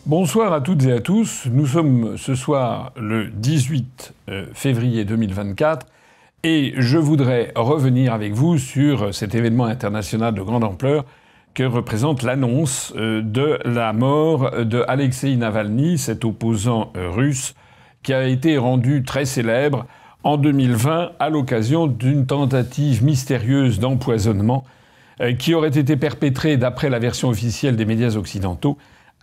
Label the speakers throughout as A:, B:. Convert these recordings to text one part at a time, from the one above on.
A: Bonsoir à toutes et à tous. Nous sommes ce soir le 18 février 2024 et je voudrais revenir avec vous sur cet événement international de grande ampleur que représente l'annonce de la mort de Alexeï Navalny, cet opposant russe qui a été rendu très célèbre en 2020 à l'occasion d'une tentative mystérieuse d'empoisonnement qui aurait été perpétrée, d'après la version officielle des médias occidentaux,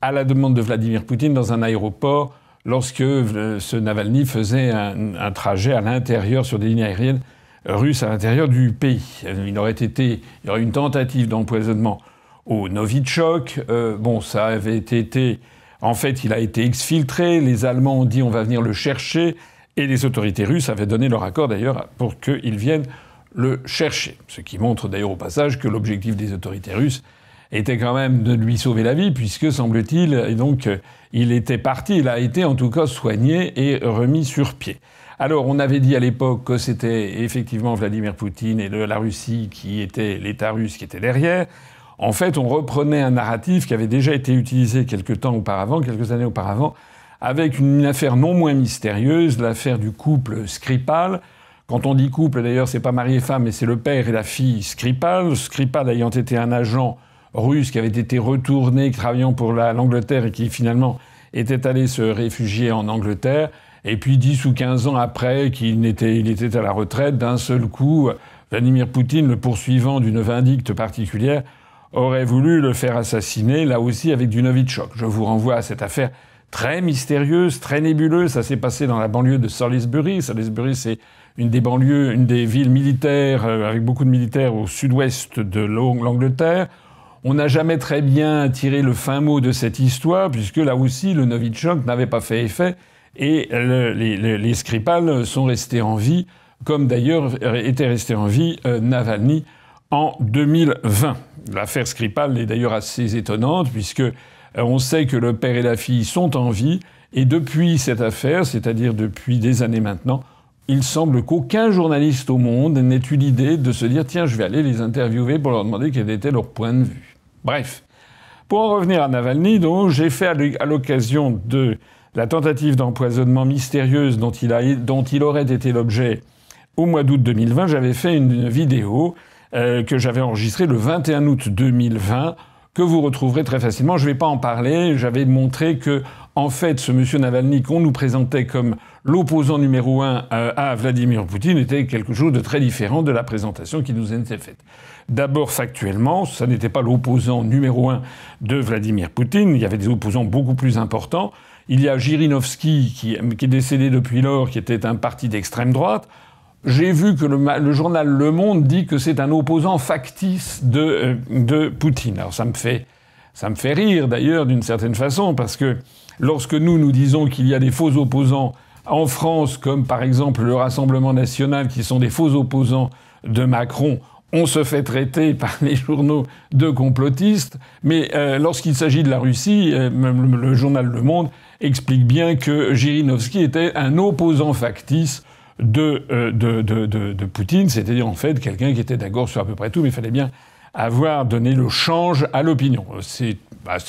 A: à la demande de Vladimir Poutine dans un aéroport lorsque ce Navalny faisait un trajet à l'intérieur sur des lignes aériennes russes à l'intérieur du pays. Il y aurait eu une tentative d'empoisonnement au Novichok. Ça avait été... En fait, il a été exfiltré. Les Allemands ont dit on va venir le chercher. Et les autorités russes avaient donné leur accord d'ailleurs pour qu'ils viennent le chercher. Ce qui montre d'ailleurs au passage que l'objectif des autorités russes était quand même de lui sauver la vie, puisque, semble-t-il, et donc, il était parti, il a été en tout cas soigné et remis sur pied. Alors, on avait dit à l'époque que c'était effectivement Vladimir Poutine et la Russie qui était, l'État russe qui était derrière. En fait, on reprenait un narratif qui avait déjà été utilisé quelques années auparavant, avec une affaire non moins mystérieuse, l'affaire du couple Skripal. Quand on dit couple, d'ailleurs, c'est pas mari et femme, mais c'est le père et la fille Skripal. Skripal ayant été un agent russe qui avait été retourné, travaillant pour l'Angleterre et qui finalement était allé se réfugier en Angleterre. Et puis 10 ou 15 ans après qu'il était à la retraite, d'un seul coup, Vladimir Poutine, le poursuivant d'une vindicte particulière, aurait voulu le faire assassiner, là aussi avec du Novichok. Je vous renvoie à cette affaire très mystérieuse, très nébuleuse. Ça s'est passé dans la banlieue de Salisbury. Salisbury, c'est une des banlieues, une des villes militaires, avec beaucoup de militaires au sud-ouest de l'Angleterre. On n'a jamais très bien tiré le fin mot de cette histoire, puisque là aussi, le Novichok n'avait pas fait effet, et les Skripal sont restés en vie, comme d'ailleurs était resté en vie Navalny en 2020. L'affaire Skripal est d'ailleurs assez étonnante, puisque on sait que le père et la fille sont en vie, et depuis cette affaire, c'est-à-dire depuis des années maintenant, il semble qu'aucun journaliste au monde n'ait eu l'idée de se dire « Tiens, je vais aller les interviewer pour leur demander quel était leur point de vue ». Bref. Pour en revenir à Navalny, donc, j'ai fait à l'occasion de la tentative d'empoisonnement mystérieuse dont il aurait été l'objet au mois d'août 2020, j'avais fait une vidéo que j'avais enregistrée le 21 août 2020, que vous retrouverez très facilement. Je ne vais pas en parler. J'avais montré que, en fait, ce monsieur Navalny qu'on nous présentait comme l'opposant numéro 1 à Vladimir Poutine était quelque chose de très différent de la présentation qui nous était faite. D'abord, factuellement, ça n'était pas l'opposant numéro 1 de Vladimir Poutine. Il y avait des opposants beaucoup plus importants. Il y a Zhirinovsky, qui est décédé depuis lors, qui était un parti d'extrême droite. J'ai vu que le journal Le Monde dit que c'est un opposant factice de Poutine. Alors ça me fait rire d'ailleurs d'une certaine façon, parce que lorsque nous disons qu'il y a des faux opposants en France, comme par exemple le Rassemblement national, qui sont des faux opposants de Macron, on se fait traiter par les journaux de complotistes. Mais lorsqu'il s'agit de la Russie, le journal Le Monde explique bien que Zhirinovsky était un opposant factice de Poutine, c'est-à-dire en fait quelqu'un qui était d'accord sur à peu près tout, mais il fallait bien avoir donné le change à l'opinion. C'est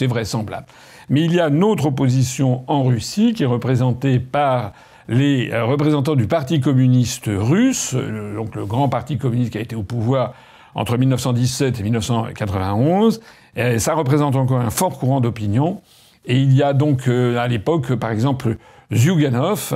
A: vraisemblable. Mais il y a une autre opposition en Russie qui est représentée par les représentants du Parti communiste russe, donc le grand parti communiste qui a été au pouvoir entre 1917 et 1991. Et ça représente encore un fort courant d'opinion. Et il y a donc à l'époque, par exemple, Zyuganov,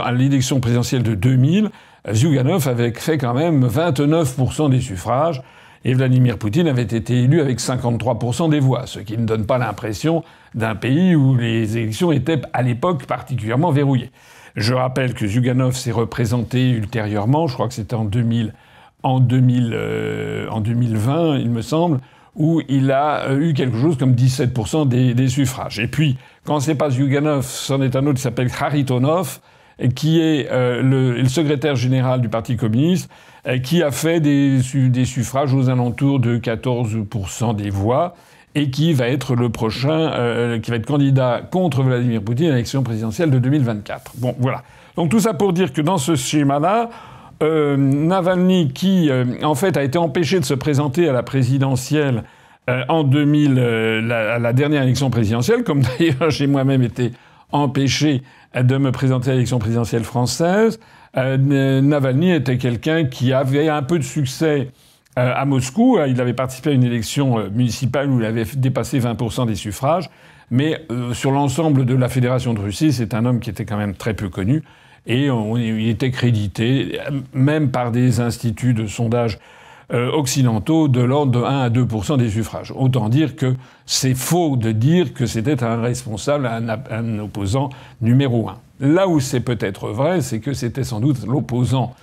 A: à l'élection présidentielle de 2000, Zyuganov avait fait quand même 29% des suffrages et Vladimir Poutine avait été élu avec 53% des voix, ce qui ne donne pas l'impression d'un pays où les élections étaient à l'époque particulièrement verrouillées. Je rappelle que Zyuganov s'est représenté ultérieurement, je crois que c'était en 2020, il me semble, où il a eu quelque chose comme 17% des suffrages. Et puis, quand c'est pas Zyuganov, c'en est un autre qui s'appelle Kharitonov, qui est le secrétaire général du Parti communiste, qui a fait des suffrages aux alentours de 14% des voix, et qui va être le prochain, qui va être candidat contre Vladimir Poutine à l'élection présidentielle de 2024. Bon, voilà. Donc tout ça pour dire que dans ce schéma-là, Navalny, qui en fait a été empêché de se présenter à la présidentielle en 2000, la dernière élection présidentielle, comme d'ailleurs j'ai moi-même été empêché de me présenter à l'élection présidentielle française. Navalny était quelqu'un qui avait un peu de succès à Moscou. Il avait participé à une élection municipale où il avait dépassé 20% des suffrages. Mais sur l'ensemble de la Fédération de Russie, c'est un homme qui était quand même très peu connu. Et il était crédité, même par des instituts de sondage occidentaux, de l'ordre de 1 à 2% des suffrages. Autant dire que c'est faux de dire que c'était un responsable, un opposant numéro 1. Là où c'est peut-être vrai, c'est que c'était sans doute l'opposant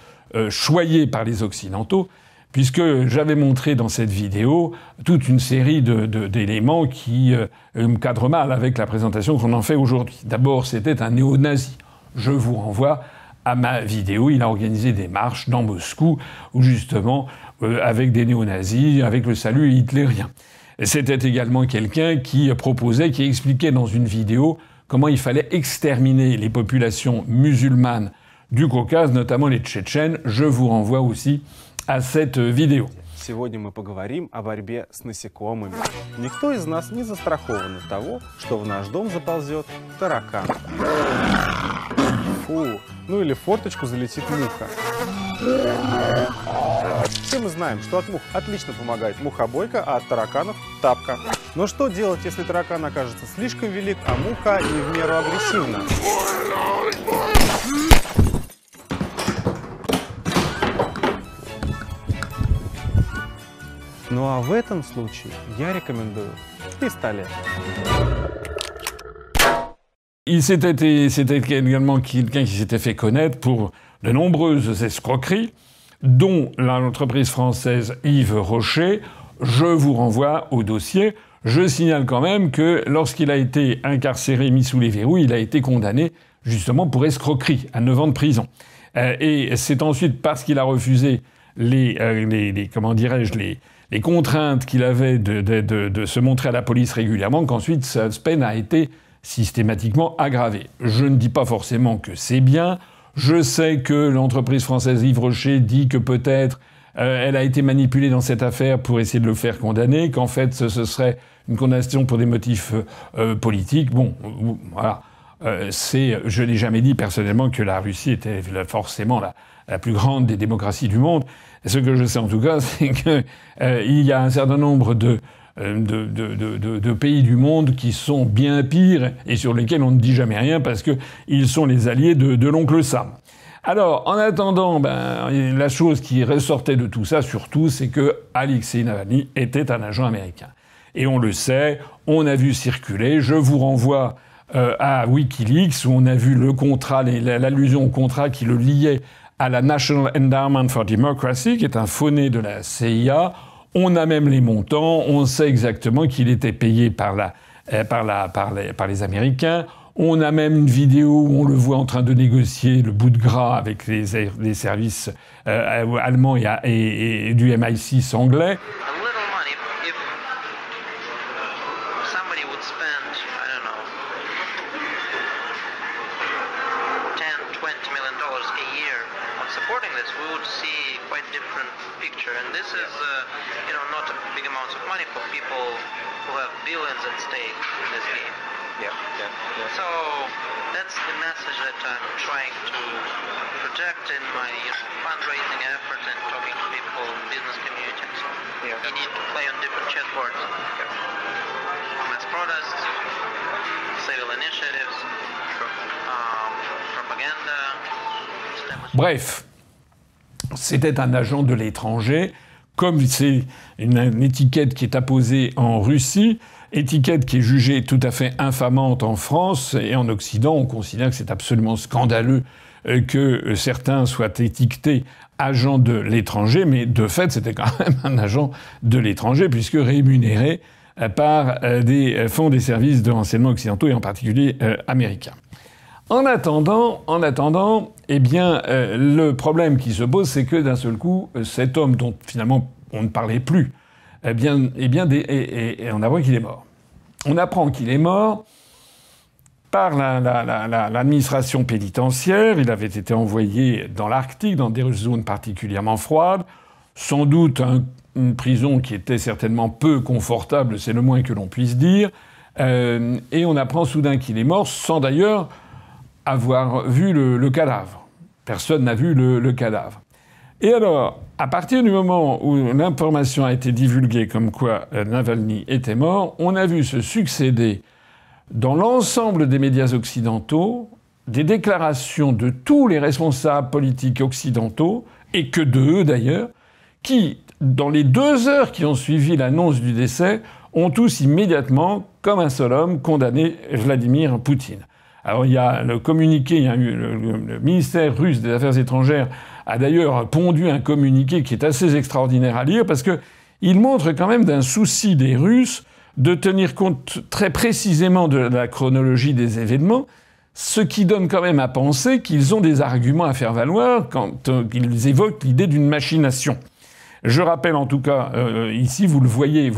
A: choyé par les Occidentaux, puisque j'avais montré dans cette vidéo toute une série d'éléments qui me cadrent mal avec la présentation qu'on en fait aujourd'hui. D'abord, c'était un néo-nazi. Je vous renvoie à ma vidéo. Il a organisé des marches dans Moscou, où justement, avec des néo-nazis, avec le salut hitlérien. C'était également quelqu'un qui proposait, qui expliquait dans une vidéo comment il fallait exterminer les populations musulmanes du Caucase, notamment les Tchétchènes. Je vous renvoie aussi à cette vidéo.
B: Сегодня мы поговорим о борьбе с насекомыми. Никто из нас не застрахован от того, что в наш дом заползет таракан. Фу, ну или в форточку залетит муха. Все мы знаем, что от мух отлично помогает мухобойка, а от тараканов – тапка. Но что делать, если таракан окажется слишком велик, а муха не в меру агрессивна? Ну а в этом случае я рекомендую пистолет.
A: C'était également quelqu'un qui s'était fait connaître pour de nombreuses escroqueries, dont l'entreprise française Yves Rocher. Je vous renvoie au dossier. Je signale quand même que lorsqu'il a été incarcéré, mis sous les verrous, il a été condamné justement pour escroquerie à 9 ans de prison. Et c'est ensuite parce qu'il a refusé les contraintes qu'il avait de se montrer à la police régulièrement qu'ensuite sa peine a été systématiquement aggravée. Je ne dis pas forcément que c'est bien. Je sais que l'entreprise française Yves Rocher dit que peut-être elle a été manipulée dans cette affaire pour essayer de le faire condamner, qu'en fait ce serait une condamnation pour des motifs politiques. Bon, voilà. Je n'ai jamais dit personnellement que la Russie était forcément la plus grande des démocraties du monde. Ce que je sais en tout cas, c'est que il y a un certain nombre de pays du monde qui sont bien pires et sur lesquels on ne dit jamais rien parce que ils sont les alliés de l'oncle Sam. Alors, en attendant, la chose qui ressortait de tout ça, surtout, c'est que Alexei Navalny était un agent américain. Et on le sait, on a vu circuler. Je vous renvoie à WikiLeaks, où on a vu le contrat, l'allusion au contrat qui le liait à la National Endowment for Democracy, qui est un faux-nez de la CIA. On a même les montants, on sait exactement qu'il était payé par les Américains. On a même une vidéo où on le voit en train de négocier le bout de gras avec les services allemands et du MI6 anglais.
C: So that's the message that I'm trying to project in my fundraising effort and talking to people in business community. So you need to play on different chessboards. Mass protests, civil initiatives, propaganda.
A: Bref, c'était un agent de l'étranger. Comme c'est une étiquette qui est apposée en Russie, étiquette qui est jugée tout à fait infamante en France et en Occident, on considère que c'est absolument scandaleux que certains soient étiquetés agents de l'étranger, mais de fait, c'était quand même un agent de l'étranger, puisque rémunéré par des fonds des services de renseignement occidentaux et en particulier américains. En attendant, eh bien, le problème qui se pose, c'est que d'un seul coup, cet homme dont finalement on ne parlait plus, on apprend qu'il est mort. On apprend qu'il est mort par l'administration pénitentiaire. Il avait été envoyé dans l'Arctique, dans des zones particulièrement froides. Sans doute une prison qui était certainement peu confortable, c'est le moins que l'on puisse dire, et on apprend soudain qu'il est mort sans d'ailleurs avoir vu le cadavre. Personne n'a vu le cadavre. Et alors, à partir du moment où l'information a été divulguée comme quoi Navalny était mort, on a vu se succéder dans l'ensemble des médias occidentaux des déclarations de tous les responsables politiques occidentaux, et que d'eux d'ailleurs, qui, dans les 2 heures qui ont suivi l'annonce du décès, ont tous immédiatement, comme un seul homme, condamné Vladimir Poutine. Alors il y a le communiqué, il y a eu le ministère russe des Affaires étrangères a d'ailleurs pondu un communiqué qui est assez extraordinaire à lire parce que il montre quand même d'un souci des Russes de tenir compte très précisément de la chronologie des événements, ce qui donne quand même à penser qu'ils ont des arguments à faire valoir quand ils évoquent l'idée d'une machination. Je rappelle en tout cas, ici vous voyez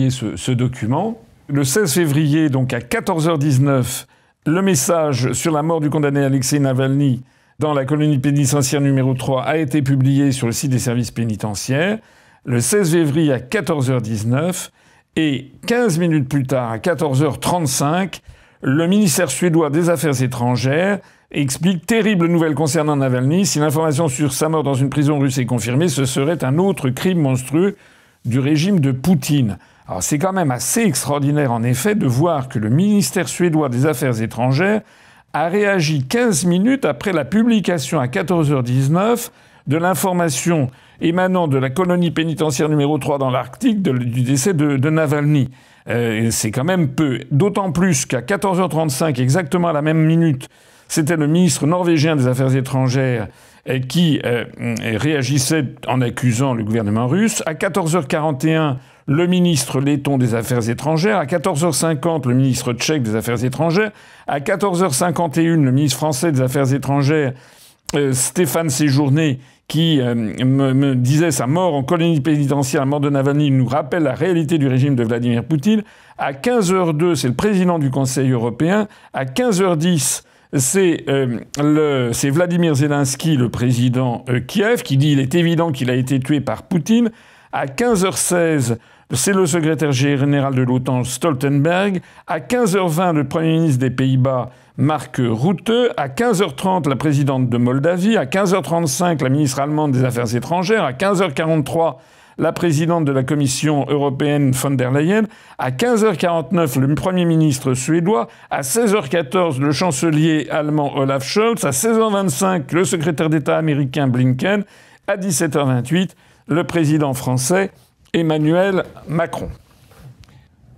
A: ce document. Le 16 février, donc à 14h19, le message sur la mort du condamné Alexei Navalny dans la colonie pénitentiaire numéro 3 a été publié sur le site des services pénitentiaires. Le 16 février à 14h19 et 15 minutes plus tard à 14h35, le ministère suédois des Affaires étrangères explique « Terrible nouvelle concernant Navalny. Si l'information sur sa mort dans une prison russe est confirmée, ce serait un autre crime monstrueux du régime de Poutine. » Alors c'est quand même assez extraordinaire en effet de voir que le ministère suédois des Affaires étrangères a réagi 15 minutes après la publication à 14h19 de l'information émanant de la colonie pénitentiaire numéro 3 dans l'Arctique du décès de Navalny. C'est quand même peu. D'autant plus qu'à 14h35, exactement à la même minute, c'était le ministre norvégien des Affaires étrangères qui réagissait en accusant le gouvernement russe. À 14h41, le ministre letton des Affaires étrangères. À 14h50, le ministre tchèque des Affaires étrangères. À 14h51, le ministre français des Affaires étrangères, Stéphane Séjourné, qui me disait sa mort en colonie pénitentiaire, la mort de Navalny, nous rappelle la réalité du régime de Vladimir Poutine. À 15h02, c'est le président du Conseil européen. À 15h10, c'est Vladimir Zelensky, le président Kiev, qui dit il est évident qu'il a été tué par Poutine. À 15h16, c'est le secrétaire général de l'OTAN Stoltenberg. À 15h20, le Premier ministre des Pays-Bas, Mark Rutte. À 15h30, la présidente de Moldavie. À 15h35, la ministre allemande des Affaires étrangères. À 15h43, la présidente de la Commission européenne von der Leyen. À 15h49, le Premier ministre suédois. À 16h14, le chancelier allemand Olaf Scholz. À 16h25, le secrétaire d'État américain Blinken. À 17h28, le président français Emmanuel Macron.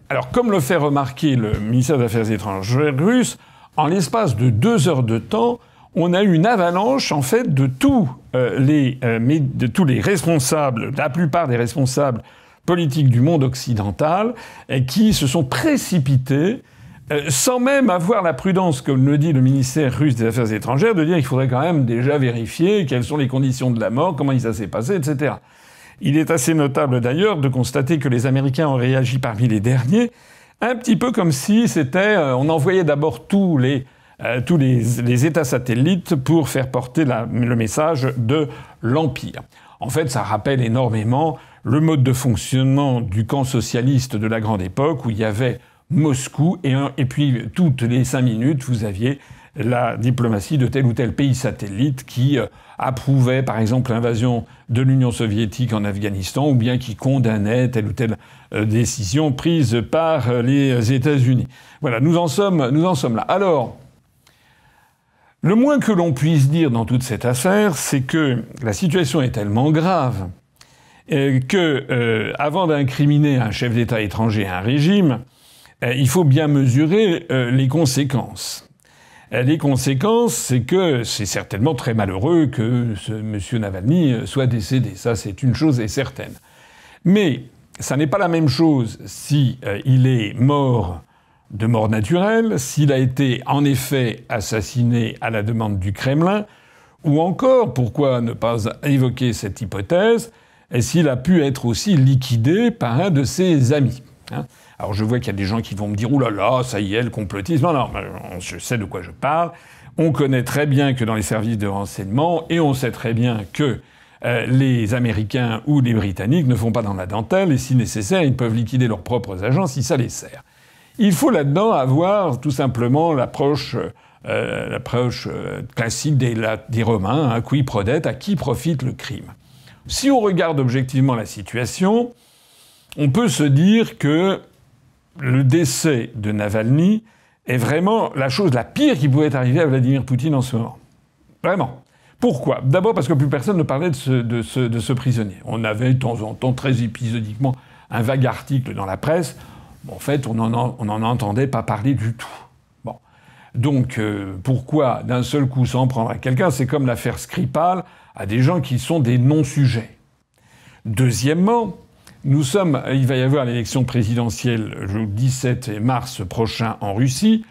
A: Alors, comme le fait remarquer le ministère des Affaires étrangères russe, en l'espace de 2 heures de temps, on a eu une avalanche, en fait, de tous les responsables, la plupart des responsables politiques du monde occidental, qui se sont précipités, sans même avoir la prudence, comme le dit le ministère russe des Affaires étrangères, de dire qu'il faudrait quand même déjà vérifier quelles sont les conditions de la mort, comment ça s'est passé, etc. Il est assez notable d'ailleurs de constater que les Américains ont réagi parmi les derniers, un petit peu comme si c'était... on envoyait d'abord tous les États satellites pour faire porter le message de l'Empire. En fait, ça rappelle énormément le mode de fonctionnement du camp socialiste de la grande époque, où il y avait Moscou, et puis toutes les 5 minutes, vous aviez la diplomatie de tel ou tel pays satellite qui approuvait, par exemple, l'invasion de l'Union soviétique en Afghanistan, ou bien qui condamnait telle ou telle décision prise par les États-Unis. Voilà, nous en sommes là. Alors, le moins que l'on puisse dire dans toute cette affaire, c'est que la situation est tellement grave que, avant d'incriminer un chef d'État étranger à un régime, il faut bien mesurer les conséquences. Les conséquences, c'est que c'est certainement très malheureux que ce monsieur Navalny soit décédé. Ça, c'est une chose est certaine. Mais ça n'est pas la même chose si il est mort de mort naturelle, s'il a été en effet assassiné à la demande du Kremlin, ou encore, pourquoi ne pas évoquer cette hypothèse, s'il a pu être aussi liquidé par un de ses amis. Alors je vois qu'il y a des gens qui vont me dire « Ouh là là, ça y est, le complotisme ». Non, je sais de quoi je parle. On connaît très bien que dans les services de renseignement, et on sait très bien que les Américains ou les Britanniques ne font pas dans la dentelle et si nécessaire, ils peuvent liquider leurs propres agents si ça les sert. Il faut là-dedans avoir tout simplement l'approche classique des Romains, hein, qui prodette, à qui profite le crime. Si on regarde objectivement la situation, on peut se dire que le décès de Navalny est vraiment la chose la pire qui pouvait arriver à Vladimir Poutine en ce moment. Vraiment. Pourquoi ? D'abord parce que plus personne ne parlait de ce prisonnier. On avait de temps en temps, très épisodiquement, un vague article dans la presse. En fait, on n'en entendait pas parler du tout. Bon. Donc, pourquoi d'un seul coup s'en prendre à quelqu'un ? C'est comme l'affaire Skripal, à des gens qui sont des non-sujets. Deuxièmement, il va y avoir l'élection présidentielle le 17 mars prochain en Russie.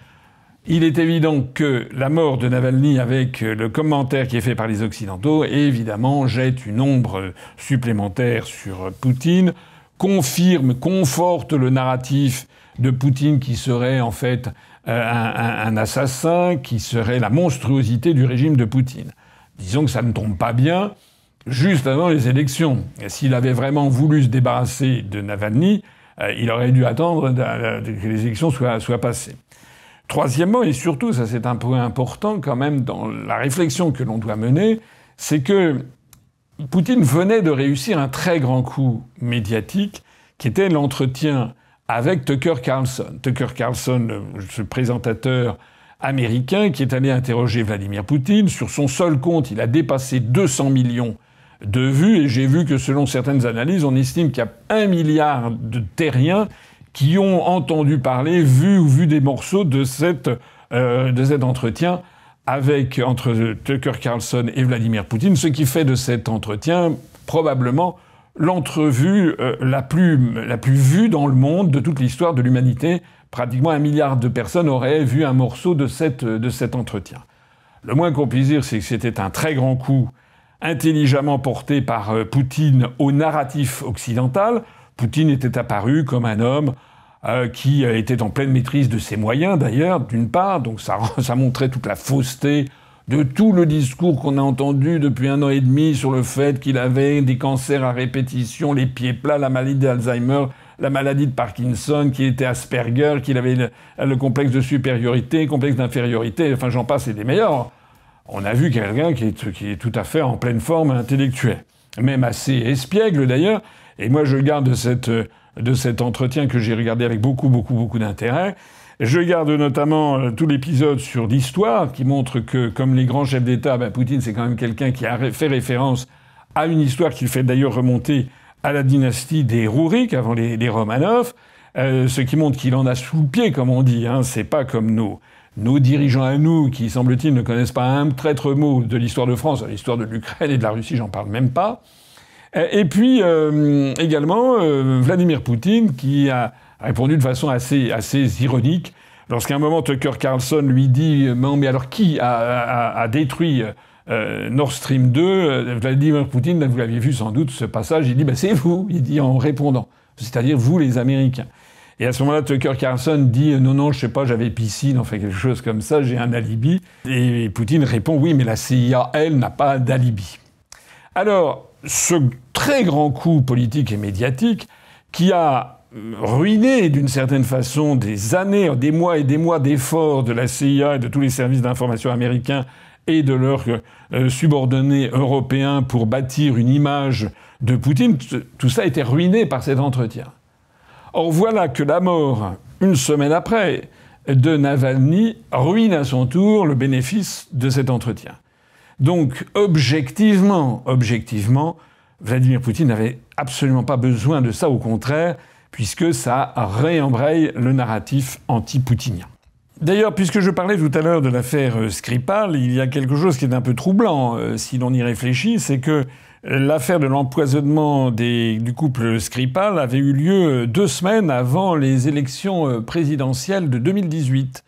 A: Il est évident que la mort de Navalny, avec le commentaire qui est fait par les Occidentaux, évidemment jette une ombre supplémentaire sur Poutine, conforte le narratif de Poutine qui serait en fait un assassin, qui serait la monstruosité du régime de Poutine. Disons que ça ne tombe pas bien juste avant les élections. S'il avait vraiment voulu se débarrasser de Navalny, il aurait dû attendre que les élections soient passées. Troisièmement, et surtout, ça c'est un point important quand même dans la réflexion que l'on doit mener, c'est que Poutine venait de réussir un très grand coup médiatique qui était l'entretien avec Tucker Carlson. Tucker Carlson, ce présentateur américain qui est allé interroger Vladimir Poutine. Sur son seul compte, il a dépassé 200 millions de vues et j'ai vu que selon certaines analyses, on estime qu'il y a 1 milliard de terriens qui ont entendu parler, vu des morceaux de cet entretien entre Tucker Carlson et Vladimir Poutine, ce qui fait de cet entretien probablement l'entrevue la plus vue dans le monde de toute l'histoire de l'humanité. Pratiquement 1 milliard de personnes auraient vu un morceau de cet entretien. Le moins qu'on puisse dire, c'est que c'était un très grand coup intelligemment porté par Poutine au narratif occidental. Poutine était apparu comme un homme qui était en pleine maîtrise de ses moyens, d'ailleurs, d'une part. Donc ça montrait toute la fausseté de tout le discours qu'on a entendu depuis 1 an et demi sur le fait qu'il avait des cancers à répétition, les pieds plats, la maladie d'Alzheimer, la maladie de Parkinson, qu'il était Asperger, qu'il avait le complexe de supériorité, complexe d'infériorité, enfin j'en passe et des meilleurs. On a vu quelqu'un qui est tout à fait en pleine forme intellectuelle. Même assez espiègle d'ailleurs. Et moi je garde de cet entretien que j'ai regardé avec beaucoup d'intérêt. Je garde notamment tout l'épisode sur l'histoire qui montre que, comme les grands chefs d'État, Poutine c'est quand même quelqu'un qui a fait référence à une histoire qui fait d'ailleurs remonter à la dynastie des Rouriks, avant les Romanov, ce qui montre qu'il en a sous le pied, comme on dit. Hein. C'est pas comme nos dirigeants à nous, qui, semble-t-il, ne connaissent pas un traître mot de l'histoire de France, l'histoire de l'Ukraine et de la Russie, j'en parle même pas. Et puis, également, Vladimir Poutine, qui a répondu de façon assez ironique, lorsqu'à un moment, Tucker Carlson lui dit « Mais alors, qui a détruit Nord Stream 2 ?» Vladimir Poutine, vous l'aviez vu sans doute, ce passage, il dit « C'est vous », il dit en répondant, c'est-à-dire vous, les Américains. Et à ce moment-là, Tucker Carlson dit « Non, je sais pas, j'avais piscine, enfin quelque chose comme ça, j'ai un alibi ». Et Poutine répond « Oui, mais la CIA, elle, n'a pas d'alibi ». Alors, ce très grand coup politique et médiatique qui a ruiné d'une certaine façon des années, des mois et des mois d'efforts de la CIA et de tous les services d'information américains et de leurs subordonnés européens pour bâtir une image de Poutine, tout ça a été ruiné par cet entretien. Or voilà que la mort, une semaine après, de Navalny ruine à son tour le bénéfice de cet entretien. Donc objectivement, Vladimir Poutine n'avait absolument pas besoin de ça, au contraire, puisque ça réembraye le narratif anti-poutinien. D'ailleurs, puisque je parlais tout à l'heure de l'affaire Skripal, il y a quelque chose qui est un peu troublant, si l'on y réfléchit, c'est que l'affaire de l'empoisonnement du couple Skripal avait eu lieu 2 semaines avant les élections présidentielles de 2018.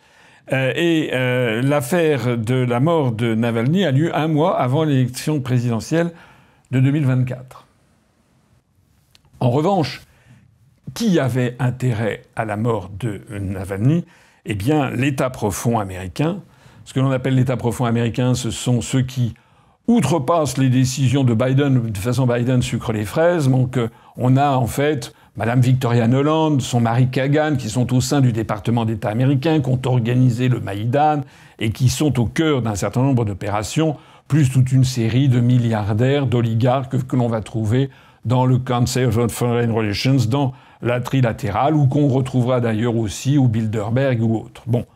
A: L'affaire de la mort de Navalny a lieu 1 mois avant l'élection présidentielle de 2024. En revanche, qui avait intérêt à la mort de Navalny ? Eh bien, l'État profond américain. Ce que l'on appelle l'État profond américain, ce sont ceux qui outrepasse les décisions de Biden. De toute façon, Biden sucre les fraises. Donc, on a en fait Madame Victoria Nuland, son mari Kagan, qui sont au sein du département d'État américain, qui ont organisé le Maïdan et qui sont au cœur d'un certain nombre d'opérations, plus toute une série de milliardaires, d'oligarques que l'on va trouver dans le Council of Foreign Relations, dans la trilatérale, ou qu'on retrouvera d'ailleurs aussi au Bilderberg ou autre. Bon,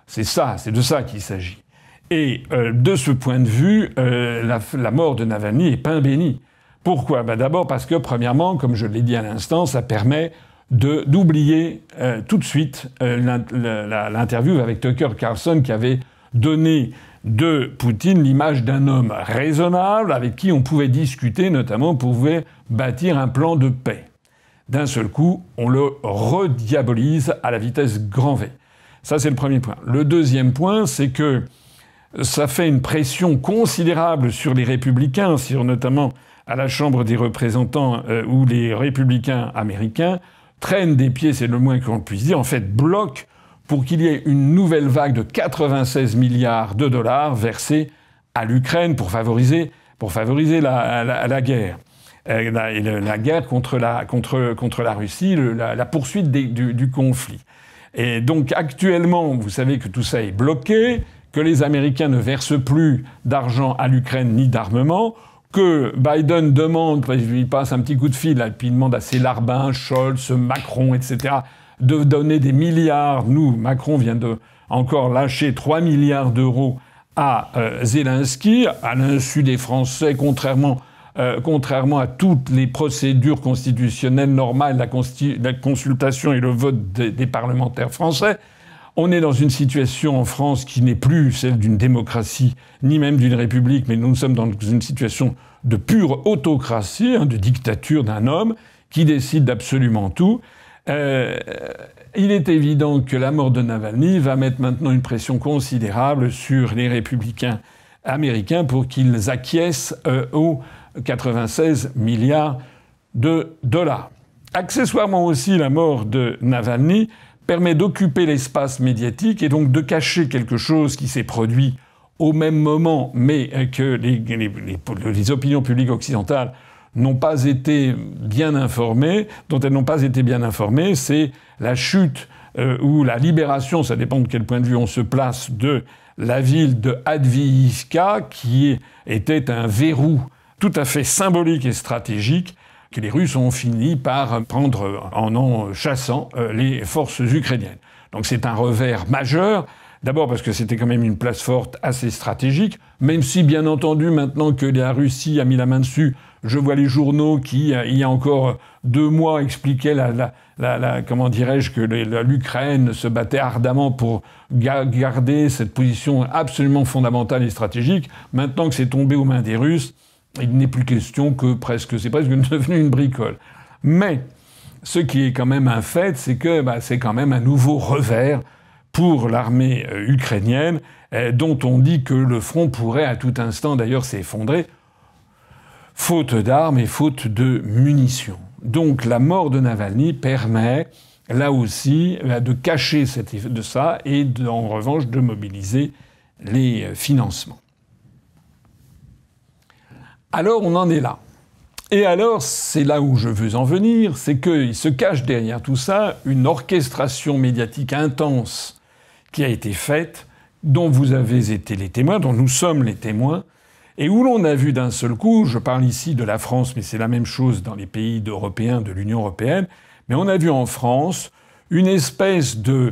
A: c'est de ça qu'il s'agit. Et de ce point de vue, la mort de Navalny est pain béni. Pourquoi ? D'abord parce que, premièrement, comme je l'ai dit à l'instant, ça permet d'oublier tout de suite l'interview avec Tucker Carlson qui avait donné de Poutine l'image d'un homme raisonnable avec qui on pouvait discuter, notamment on pouvait bâtir un plan de paix. D'un seul coup, on le rediabolise à la vitesse grand V. Ça, c'est le premier point. Le deuxième point, c'est que ça fait une pression considérable sur les républicains, notamment à la Chambre des représentants, où les républicains américains traînent des pieds, c'est le moins qu'on puisse dire, en fait bloquent pour qu'il y ait une nouvelle vague de 96 milliards de dollars versés à l'Ukraine pour favoriser la guerre. La guerre contre la Russie, la poursuite du conflit. Et donc actuellement, vous savez que tout ça est bloqué, que les Américains ne versent plus d'argent à l'Ukraine ni d'armement, que Biden demande, il passe un petit coup de fil, là, puis il demande à ses larbins, Scholz, Macron, etc., de donner des milliards. Nous, Macron vient de encore lâcher 3 milliards d'euros à Zelensky, à l'insu des Français, contrairement à toutes les procédures constitutionnelles normales, la consultation et le vote des parlementaires français. On est dans une situation en France qui n'est plus celle d'une démocratie, ni même d'une république, mais nous sommes dans une situation de pure autocratie, de dictature d'un homme qui décide d'absolument tout. Il est évident que la mort de Navalny va mettre maintenant une pression considérable sur les républicains américains pour qu'ils acquiescent aux 96 milliards de dollars. Accessoirement aussi, la mort de Navalny permet d'occuper l'espace médiatique et donc de cacher quelque chose qui s'est produit au même moment, mais que les opinions publiques occidentales n'ont pas été bien informées, dont elles n'ont pas été bien informées, c'est la chute ou la libération, ça dépend de quel point de vue on se place, de la ville de Adviivka, qui était un verrou tout à fait symbolique et stratégique que les Russes ont fini par prendre en chassant les forces ukrainiennes. Donc c'est un revers majeur, d'abord parce que c'était quand même une place forte assez stratégique, même si bien entendu maintenant que la Russie a mis la main dessus, je vois les journaux qui, il y a encore 2 mois, expliquaient comment dirais-je, que l'Ukraine se battait ardemment pour garder cette position absolument fondamentale et stratégique. Maintenant que c'est tombé aux mains des Russes, il n'est plus question que c'est presque devenu une bricole. Mais ce qui est quand même un fait, c'est que c'est quand même un nouveau revers pour l'armée ukrainienne, dont on dit que le front pourrait à tout instant d'ailleurs s'effondrer, faute d'armes et faute de munitions. Donc la mort de Navalny permet, là aussi, de cacher de ça et en revanche de mobiliser les financements. Alors on en est là. Et alors, c'est là où je veux en venir, c'est qu'il se cache derrière tout ça une orchestration médiatique intense qui a été faite, dont vous avez été les témoins, dont nous sommes les témoins, et où l'on a vu d'un seul coup, je parle ici de la France, mais c'est la même chose dans les pays européens, de l'Union européenne, mais on a vu en France une espèce de...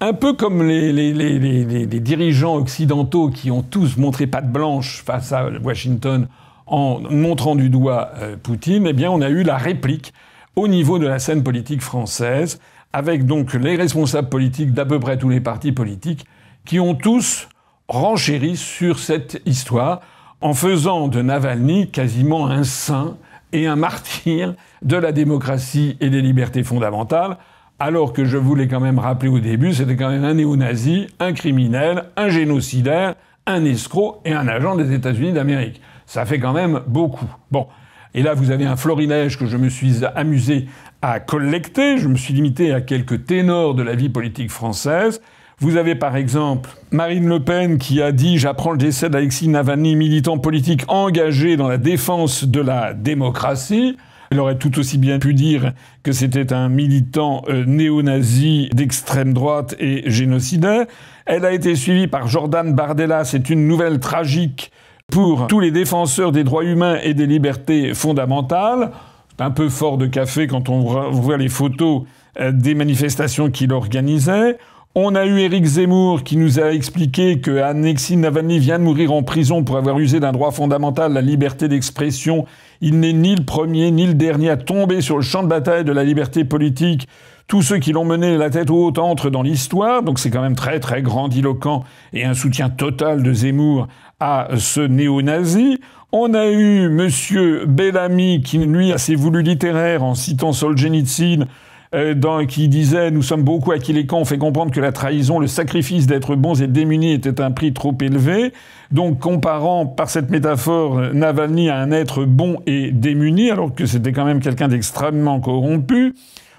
A: Un peu comme les dirigeants occidentaux qui ont tous montré patte blanche face à Washington en montrant du doigt Poutine, eh bien on a eu la réplique au niveau de la scène politique française, avec donc les responsables politiques d'à peu près tous les partis politiques qui ont tous renchéri sur cette histoire en faisant de Navalny quasiment un saint et un martyr de la démocratie et des libertés fondamentales, alors que je voulais quand même rappeler au début, c'était quand même un néo-nazi, un criminel, un génocidaire, un escroc et un agent des États-Unis d'Amérique. Ça fait quand même beaucoup. Bon. Et là, vous avez un florilège que je me suis amusé à collecter. Je me suis limité à quelques ténors de la vie politique française. Vous avez par exemple Marine Le Pen qui a dit « J'apprends le décès d'Alexis Navalny, militant politique engagé dans la défense de la démocratie ». Elle aurait tout aussi bien pu dire que c'était un militant néo-nazi d'extrême droite et génocidaire. Elle a été suivie par Jordan Bardella. C'est une nouvelle tragique pour tous les défenseurs des droits humains et des libertés fondamentales. C'est un peu fort de café quand on voit les photos des manifestations qu'il organisait. On a eu Éric Zemmour qui nous a expliqué que Alexis Navalny vient de mourir en prison pour avoir usé d'un droit fondamental, la liberté d'expression. Il n'est ni le premier ni le dernier à tomber sur le champ de bataille de la liberté politique. Tous ceux qui l'ont mené la tête haute entrent dans l'histoire. Donc c'est quand même très très grandiloquent et un soutien total de Zemmour à ce néo-nazi. On a eu monsieur Bellamy qui, lui, a ses voulus littéraires en citant Solzhenitsyn, qui disait « Nous sommes beaucoup à qui les camps ont fait comprendre que la trahison, le sacrifice d'être bons et démunis était un prix trop élevé ». Donc comparant par cette métaphore Navalny à un être bon et démuni, alors que c'était quand même quelqu'un d'extrêmement corrompu.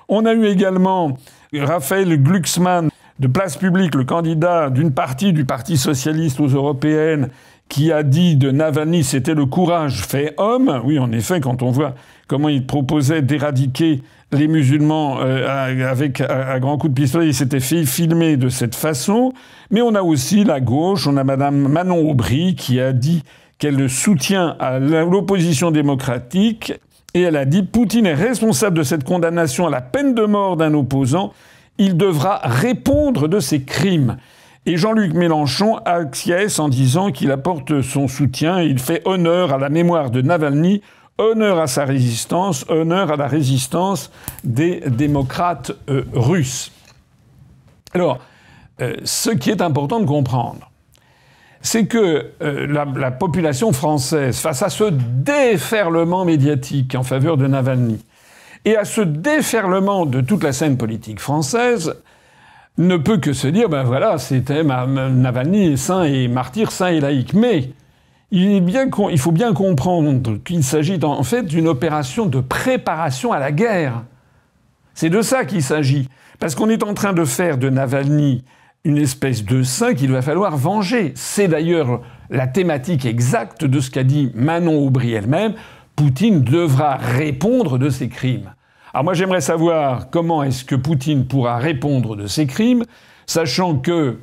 A: On a eu également Raphaël Glucksmann de Place Publique, le candidat d'une partie du Parti socialiste aux européennes, qui a dit de Navalny c'était le courage fait homme. Oui, en effet, quand on voit comment il proposait d'éradiquer les musulmans avec un grand coup de pistolet, il s'était fait filmer de cette façon. Mais on a aussi la gauche, on a madame Manon Aubry qui a dit qu'elle soutient à l'opposition démocratique et elle a dit « Poutine est responsable de cette condamnation à la peine de mort d'un opposant. Il devra répondre de ses crimes ». Et Jean-Luc Mélenchon acquiesce en disant qu'il apporte son soutien et il fait honneur à la mémoire de Navalny, honneur à sa résistance, honneur à la résistance des démocrates russes. Alors, ce qui est important de comprendre, c'est que la population française, face à ce déferlement médiatique en faveur de Navalny, et à ce déferlement de toute la scène politique française, ne peut que se dire, ben voilà, c'était Navalny saint et martyr, saint et laïque. Mais il faut bien comprendre qu'il s'agit en fait d'une opération de préparation à la guerre. C'est de ça qu'il s'agit. Parce qu'on est en train de faire de Navalny une espèce de saint qu'il va falloir venger. C'est d'ailleurs la thématique exacte de ce qu'a dit Manon Aubry elle-même. Poutine devra répondre de ses crimes. Alors moi j'aimerais savoir comment est-ce que Poutine pourra répondre de ses crimes, sachant que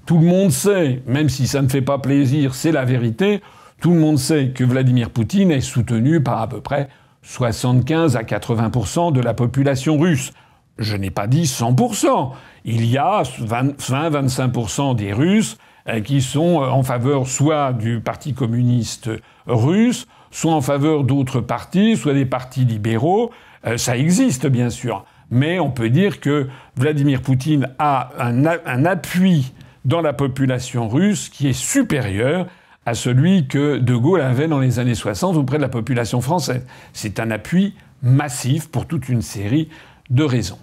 A: tout le monde sait, même si ça ne fait pas plaisir, c'est la vérité, tout le monde sait que Vladimir Poutine est soutenu par à peu près 75 à 80% de la population russe. Je n'ai pas dit 100%. Il y a 20-25% des Russes qui sont en faveur soit du Parti communiste russe, soit en faveur d'autres partis, soit des partis libéraux. Ça existe, bien sûr. Mais on peut dire que Vladimir Poutine a un appui dans la population russe qui est supérieur à celui que De Gaulle avait dans les années 60 auprès de la population française. C'est un appui massif pour toute une série de raisons.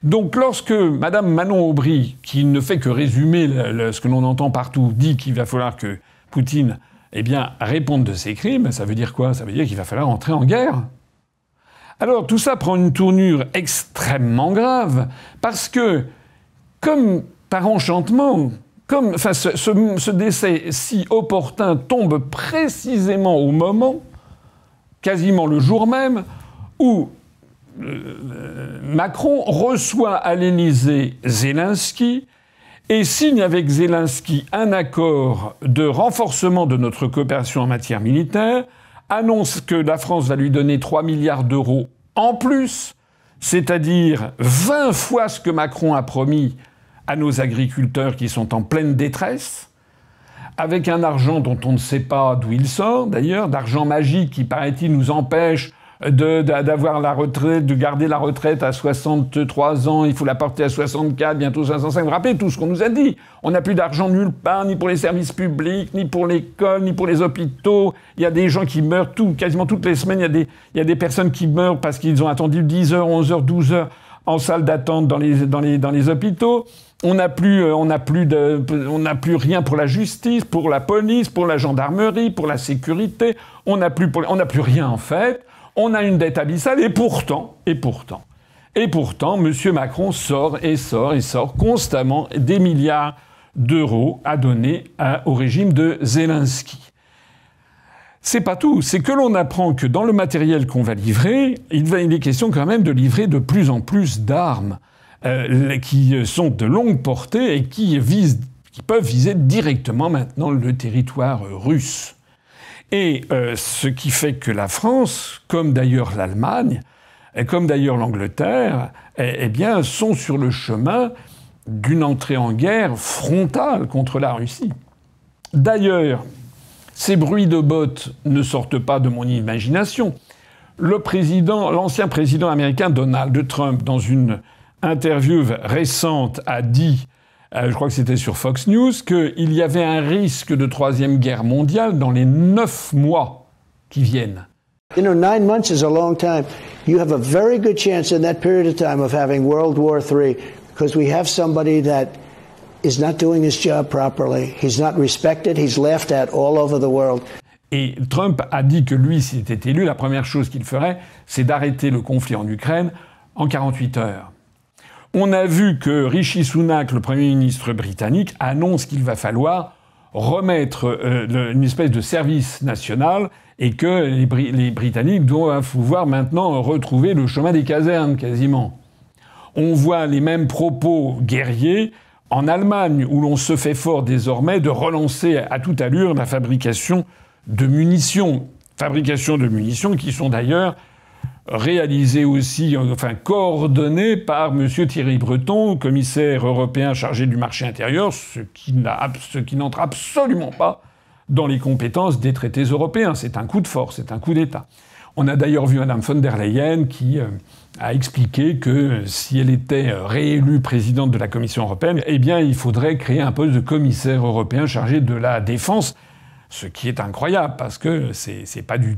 A: Donc lorsque Madame Manon Aubry, qui ne fait que résumer ce que l'on entend partout, dit qu'il va falloir que Poutine réponde de ses crimes, ça veut dire quoi? Ça veut dire qu'il va falloir entrer en guerre. Alors tout ça prend une tournure extrêmement grave, parce que, comme par enchantement, ce décès si opportun tombe précisément au moment, quasiment le jour même, où Macron reçoit à l'Élysée Zelensky et signe avec Zelensky un accord de renforcement de notre coopération en matière militaire, annonce que la France va lui donner 3 milliards d'euros en plus, c'est-à-dire 20 fois ce que Macron a promis à nos agriculteurs qui sont en pleine détresse, avec un argent dont on ne sait pas d'où il sort, d'ailleurs, d'argent magique qui, paraît-il, nous empêche d'avoir la retraite, de garder la retraite à 63 ans, il faut la porter à 64, bientôt 65. Vous vous rappelez tout ce qu'on nous a dit? On n'a plus d'argent nulle part, ni pour les services publics, ni pour l'école, ni pour les hôpitaux. Il y a des gens qui meurent quasiment toutes les semaines. Il y a des personnes qui meurent parce qu'ils ont attendu 10 heures, 11 heures, 12 heures en salle d'attente dans les hôpitaux. On n'a plus rien pour la justice, pour la police, pour la gendarmerie, pour la sécurité. On n'a plus rien en fait. On a une dette abyssale et pourtant, Et pourtant, M. Macron sort constamment des milliards d'euros à donner au régime de Zelensky. C'est pas tout, c'est que l'on apprend que dans le matériel qu'on va livrer, il est question quand même de livrer de plus en plus d'armes qui sont de longue portée et qui peuvent viser directement maintenant le territoire russe. Et ce qui fait que la France, comme d'ailleurs l'Allemagne, et comme d'ailleurs l'Angleterre, eh bien, sont sur le chemin d'une entrée en guerre frontale contre la Russie. D'ailleurs, ces bruits de bottes ne sortent pas de mon imagination. L'ancien président américain Donald Trump, dans une interview récente, a dit, je crois que c'était sur Fox News, qu'il y avait un risque de troisième guerre mondiale dans les 9 mois qui viennent.
D: 9 months is a long time. You have a very good chance in that period of time of having World War III because we have somebody that is not doing his job properly. He's not respected. He's laughed at all over the world.
A: Et Trump a dit que lui, s'il était élu, la première chose qu'il ferait, c'est d'arrêter le conflit en Ukraine en 48 heures. On a vu que Rishi Sunak, le Premier ministre britannique, annonce qu'il va falloir remettre une espèce de service national et que les Britanniques doivent pouvoir maintenant retrouver le chemin des casernes quasiment. On voit les mêmes propos guerriers en Allemagne, où l'on se fait fort désormais de relancer à toute allure la fabrication de munitions. Fabrication de munitions qui sont d'ailleurs réalisées aussi, enfin coordonnées par M. Thierry Breton, commissaire européen chargé du marché intérieur, ce qui n'entre absolument pas dans les compétences des traités européens. C'est un coup de force, c'est un coup d'État. On a d'ailleurs vu Mme von der Leyen qui a expliqué que si elle était réélue présidente de la Commission européenne, eh bien il faudrait créer un poste de commissaire européen chargé de la défense, ce qui est incroyable parce que ça n'est pas du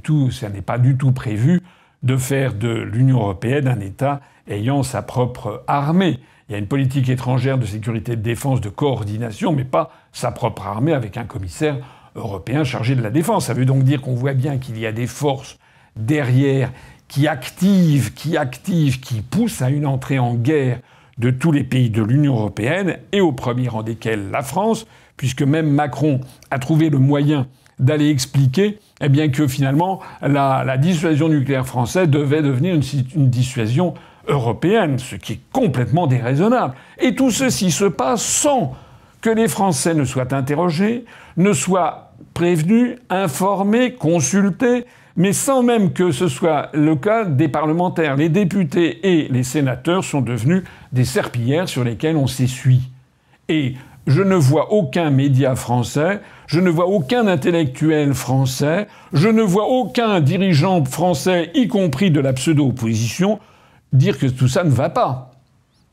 A: tout prévu de faire de l'Union européenne un État ayant sa propre armée. Il y a une politique étrangère de sécurité et de défense, de coordination, mais pas sa propre armée avec un commissaire européen chargé de la défense. Ça veut donc dire qu'on voit bien qu'il y a des forces derrière qui activent, qui poussent à une entrée en guerre de tous les pays de l'Union européenne, et au premier rang desquels la France, puisque même Macron a trouvé le moyen d'aller expliquer eh bien, que finalement la dissuasion nucléaire française devait devenir une dissuasion européenne, ce qui est complètement déraisonnable. Et tout ceci se passe sans que les Français ne soient interrogés, ne soient prévenus, informés, consultés, mais sans même que ce soit le cas des parlementaires. Les députés et les sénateurs sont devenus des serpillières sur lesquelles on s'essuie. Et je ne vois aucun média français, je ne vois aucun intellectuel français, je ne vois aucun dirigeant français, y compris de la pseudo-opposition, dire que tout ça ne va pas.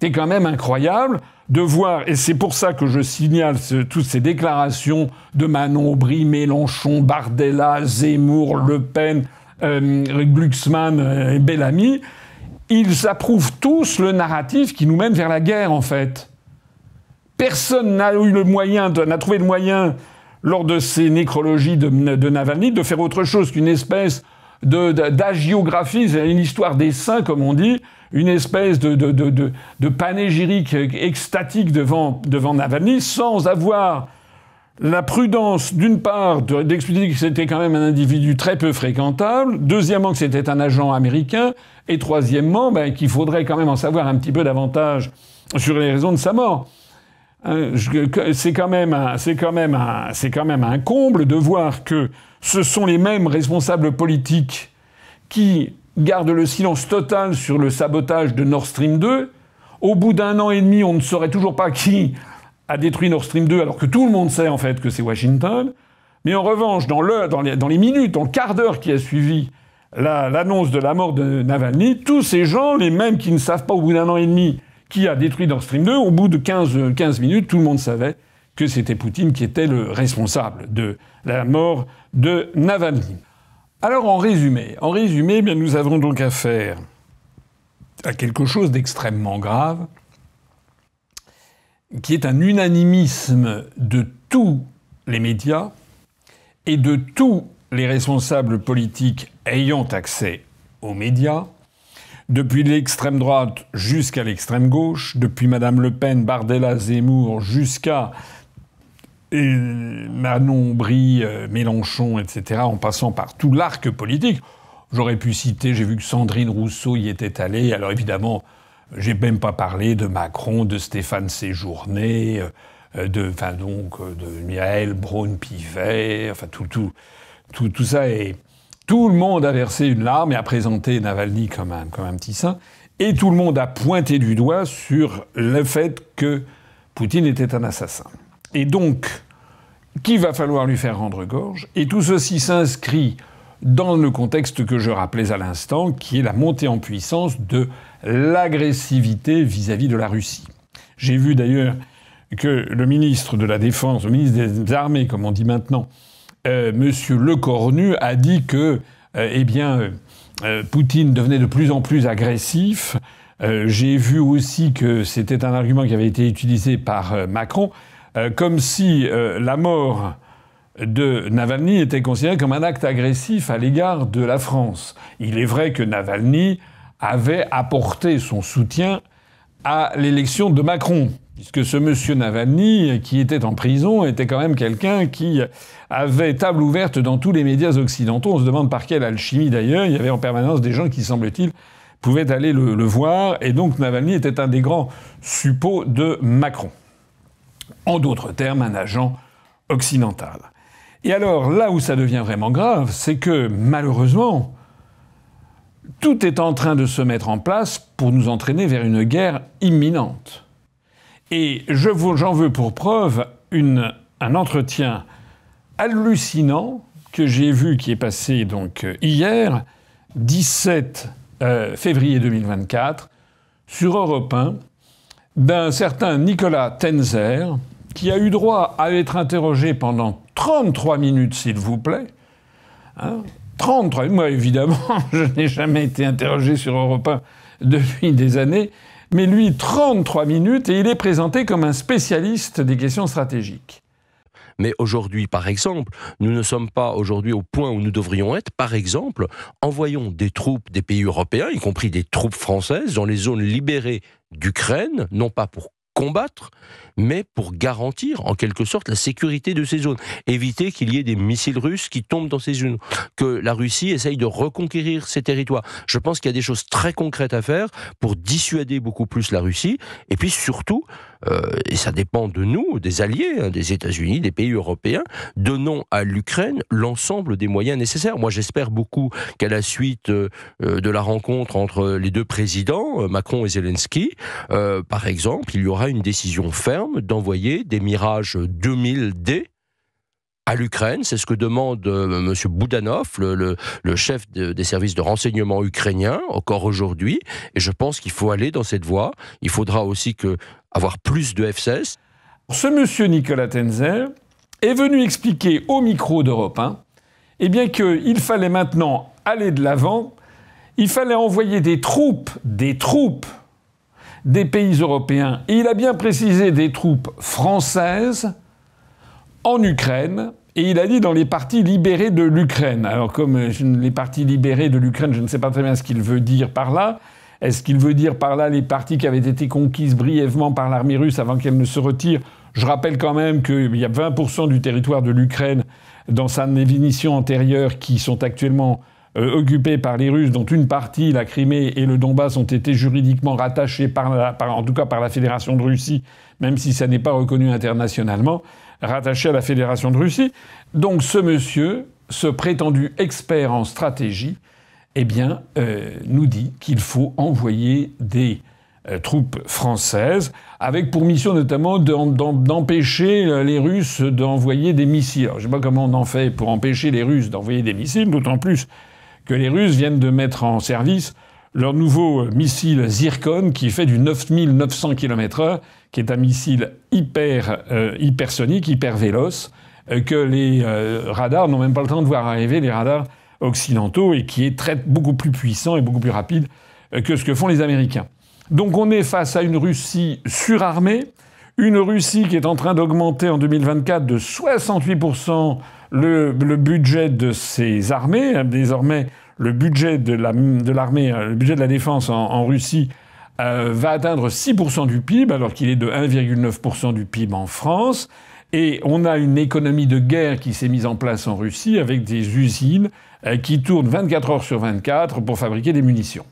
A: C'est quand même incroyable de voir, et c'est pour ça que je signale toutes ces déclarations de Manon Aubry, Mélenchon, Bardella, Zemmour, Le Pen, Glucksmann et Bellamy, ils approuvent tous le narratif qui nous mène vers la guerre, en fait. Personne n'a trouvé le moyen, lors de ces nécrologies de Navalny, de faire autre chose qu'une espèce d'agiographie, c'est une histoire des saints, comme on dit, une espèce de panégyrique extatique devant Navalny, sans avoir la prudence, d'une part, d'expliquer que c'était quand même un individu très peu fréquentable, deuxièmement, que c'était un agent américain, et troisièmement, qu'il faudrait quand même en savoir un petit peu davantage sur les raisons de sa mort. C'est quand même un comble de voir que ce sont les mêmes responsables politiques qui gardent le silence total sur le sabotage de Nord Stream 2. Au bout d'1 an et demi, on ne saurait toujours pas qui a détruit Nord Stream 2, alors que tout le monde sait en fait que c'est Washington. Mais en revanche, dans les minutes, dans le quart d'heure qui a suivi l'annonce de la mort de Navalny, tous ces gens, les mêmes qui ne savent pas au bout d'1 an et demi qui a détruit Nord Stream 2, au bout de 15 minutes, tout le monde savait que c'était Poutine qui était le responsable de la mort de Navalny. Alors en résumé, bien, nous avons donc affaire à quelque chose d'extrêmement grave, qui est un unanimisme de tous les médias et de tous les responsables politiques ayant accès aux médias, depuis l'extrême droite jusqu'à l'extrême gauche, depuis Madame Le Pen, Bardella, Zemmour, jusqu'à Manon, Brie, Mélenchon, etc., en passant par tout l'arc politique. J'aurais pu citer, j'ai vu que Sandrine Rousseau y était allée. Alors évidemment, j'ai même pas parlé de Macron, de Stéphane Séjourné, de Mireille Braun-Pivet, enfin tout ça. Et tout le monde a versé une larme et a présenté Navalny comme un petit saint. Et tout le monde a pointé du doigt sur le fait que Poutine était un assassin. Et donc, qu'il va falloir lui faire rendre gorge. Et tout ceci s'inscrit dans le contexte que je rappelais à l'instant, qui est la montée en puissance de l'agressivité vis-à-vis de la Russie. J'ai vu d'ailleurs que le ministre de la Défense, le ministre des Armées, comme on dit maintenant, Monsieur Lecornu, a dit que, Poutine devenait de plus en plus agressif. J'ai vu aussi que c'était un argument qui avait été utilisé par Macron, comme si la mort de Navalny était considérée comme un acte agressif à l'égard de la France. Il est vrai que Navalny avait apporté son soutien à l'élection de Macron, puisque ce monsieur Navalny, qui était en prison, était quand même quelqu'un qui avait table ouverte dans tous les médias occidentaux. On se demande par quelle alchimie d'ailleurs. Il y avait en permanence des gens qui, semble-t-il, pouvaient aller le voir. Et donc Navalny était un des grands suppôts de Macron. En d'autres termes, un agent occidental. Et alors, là où ça devient vraiment grave, c'est que, malheureusement, tout est en train de se mettre en place pour nous entraîner vers une guerre imminente. Et j'en veux pour preuve un entretien hallucinant que j'ai vu, qui est passé donc hier, 17 février 2024, sur Europe 1, d'un certain Nicolas Tenzer, qui a eu droit à être interrogé pendant 33 minutes, s'il vous plaît. 33 moi, évidemment, je n'ai jamais été interrogé sur Europe 1 depuis des années, mais lui, 33 minutes, et il est présenté comme un spécialiste des questions stratégiques.
E: Mais aujourd'hui, par exemple, nous ne sommes pas aujourd'hui au point où nous devrions être. Par exemple, envoyons des troupes des pays européens, y compris des troupes françaises, dans les zones libérées d'Ukraine, non pas pour combattre, mais pour garantir en quelque sorte la sécurité de ces zones. Éviter qu'il y ait des missiles russes qui tombent dans ces zones. Que la Russie essaye de reconquérir ces territoires. Je pense qu'il y a des choses très concrètes à faire pour dissuader beaucoup plus la Russie. Et puis surtout, et ça dépend de nous, des alliés, des États-Unis, des pays européens, donnons à l'Ukraine l'ensemble des moyens nécessaires. Moi, j'espère beaucoup qu'à la suite de la rencontre entre les deux présidents, Macron et Zelensky, par exemple, il y aura une décision ferme d'envoyer des Mirage 2000D à l'Ukraine. C'est ce que demande M. Boudanov, le chef des services de renseignement ukrainiens, encore aujourd'hui. Et je pense qu'il faut aller dans cette voie. Il faudra aussi avoir plus de F-16.
A: Ce monsieur Nicolas Tenzer est venu expliquer au micro d'Europe 1 qu'il fallait maintenant aller de l'avant. Il fallait envoyer des troupes des pays européens. Et il a bien précisé des troupes françaises en Ukraine, et il a dit dans les parties libérées de l'Ukraine. Alors comme les parties libérées de l'Ukraine, je ne sais pas très bien ce qu'il veut dire par là. Est-ce qu'il veut dire par là les parties qui avaient été conquises brièvement par l'armée russe avant qu'elle ne se retire? Je rappelle quand même qu'il y a 20% du territoire de l'Ukraine dans sa définition antérieure qui sont actuellement occupés par les Russes, dont une partie, la Crimée et le Donbass, ont été juridiquement rattachés en tout cas par la Fédération de Russie, même si ça n'est pas reconnu internationalement, rattaché à la Fédération de Russie. Donc ce monsieur, ce prétendu expert en stratégie, nous dit qu'il faut envoyer des troupes françaises, avec pour mission notamment d'empêcher les Russes d'envoyer des missiles. Alors, je ne sais pas comment on en fait pour empêcher les Russes d'envoyer des missiles, d'autant plus que les Russes viennent de mettre en service leur nouveau missile Zircon, qui fait du 9900 km/h, qui est un missile hypersonique, hyper véloce, que les radars n'ont même pas le temps de voir arriver, les radars occidentaux, et qui est beaucoup plus puissant et beaucoup plus rapide que ce que font les Américains. Donc on est face à une Russie surarmée, une Russie qui est en train d'augmenter en 2024 de 68% le budget de ses armées. Désormais, le budget de l'armée, le budget de la défense en Russie va atteindre 6% du PIB, alors qu'il est de 1,9% du PIB en France. Et on a une économie de guerre qui s'est mise en place en Russie avec des usines qui tournent 24 heures sur 24 pour fabriquer des munitions.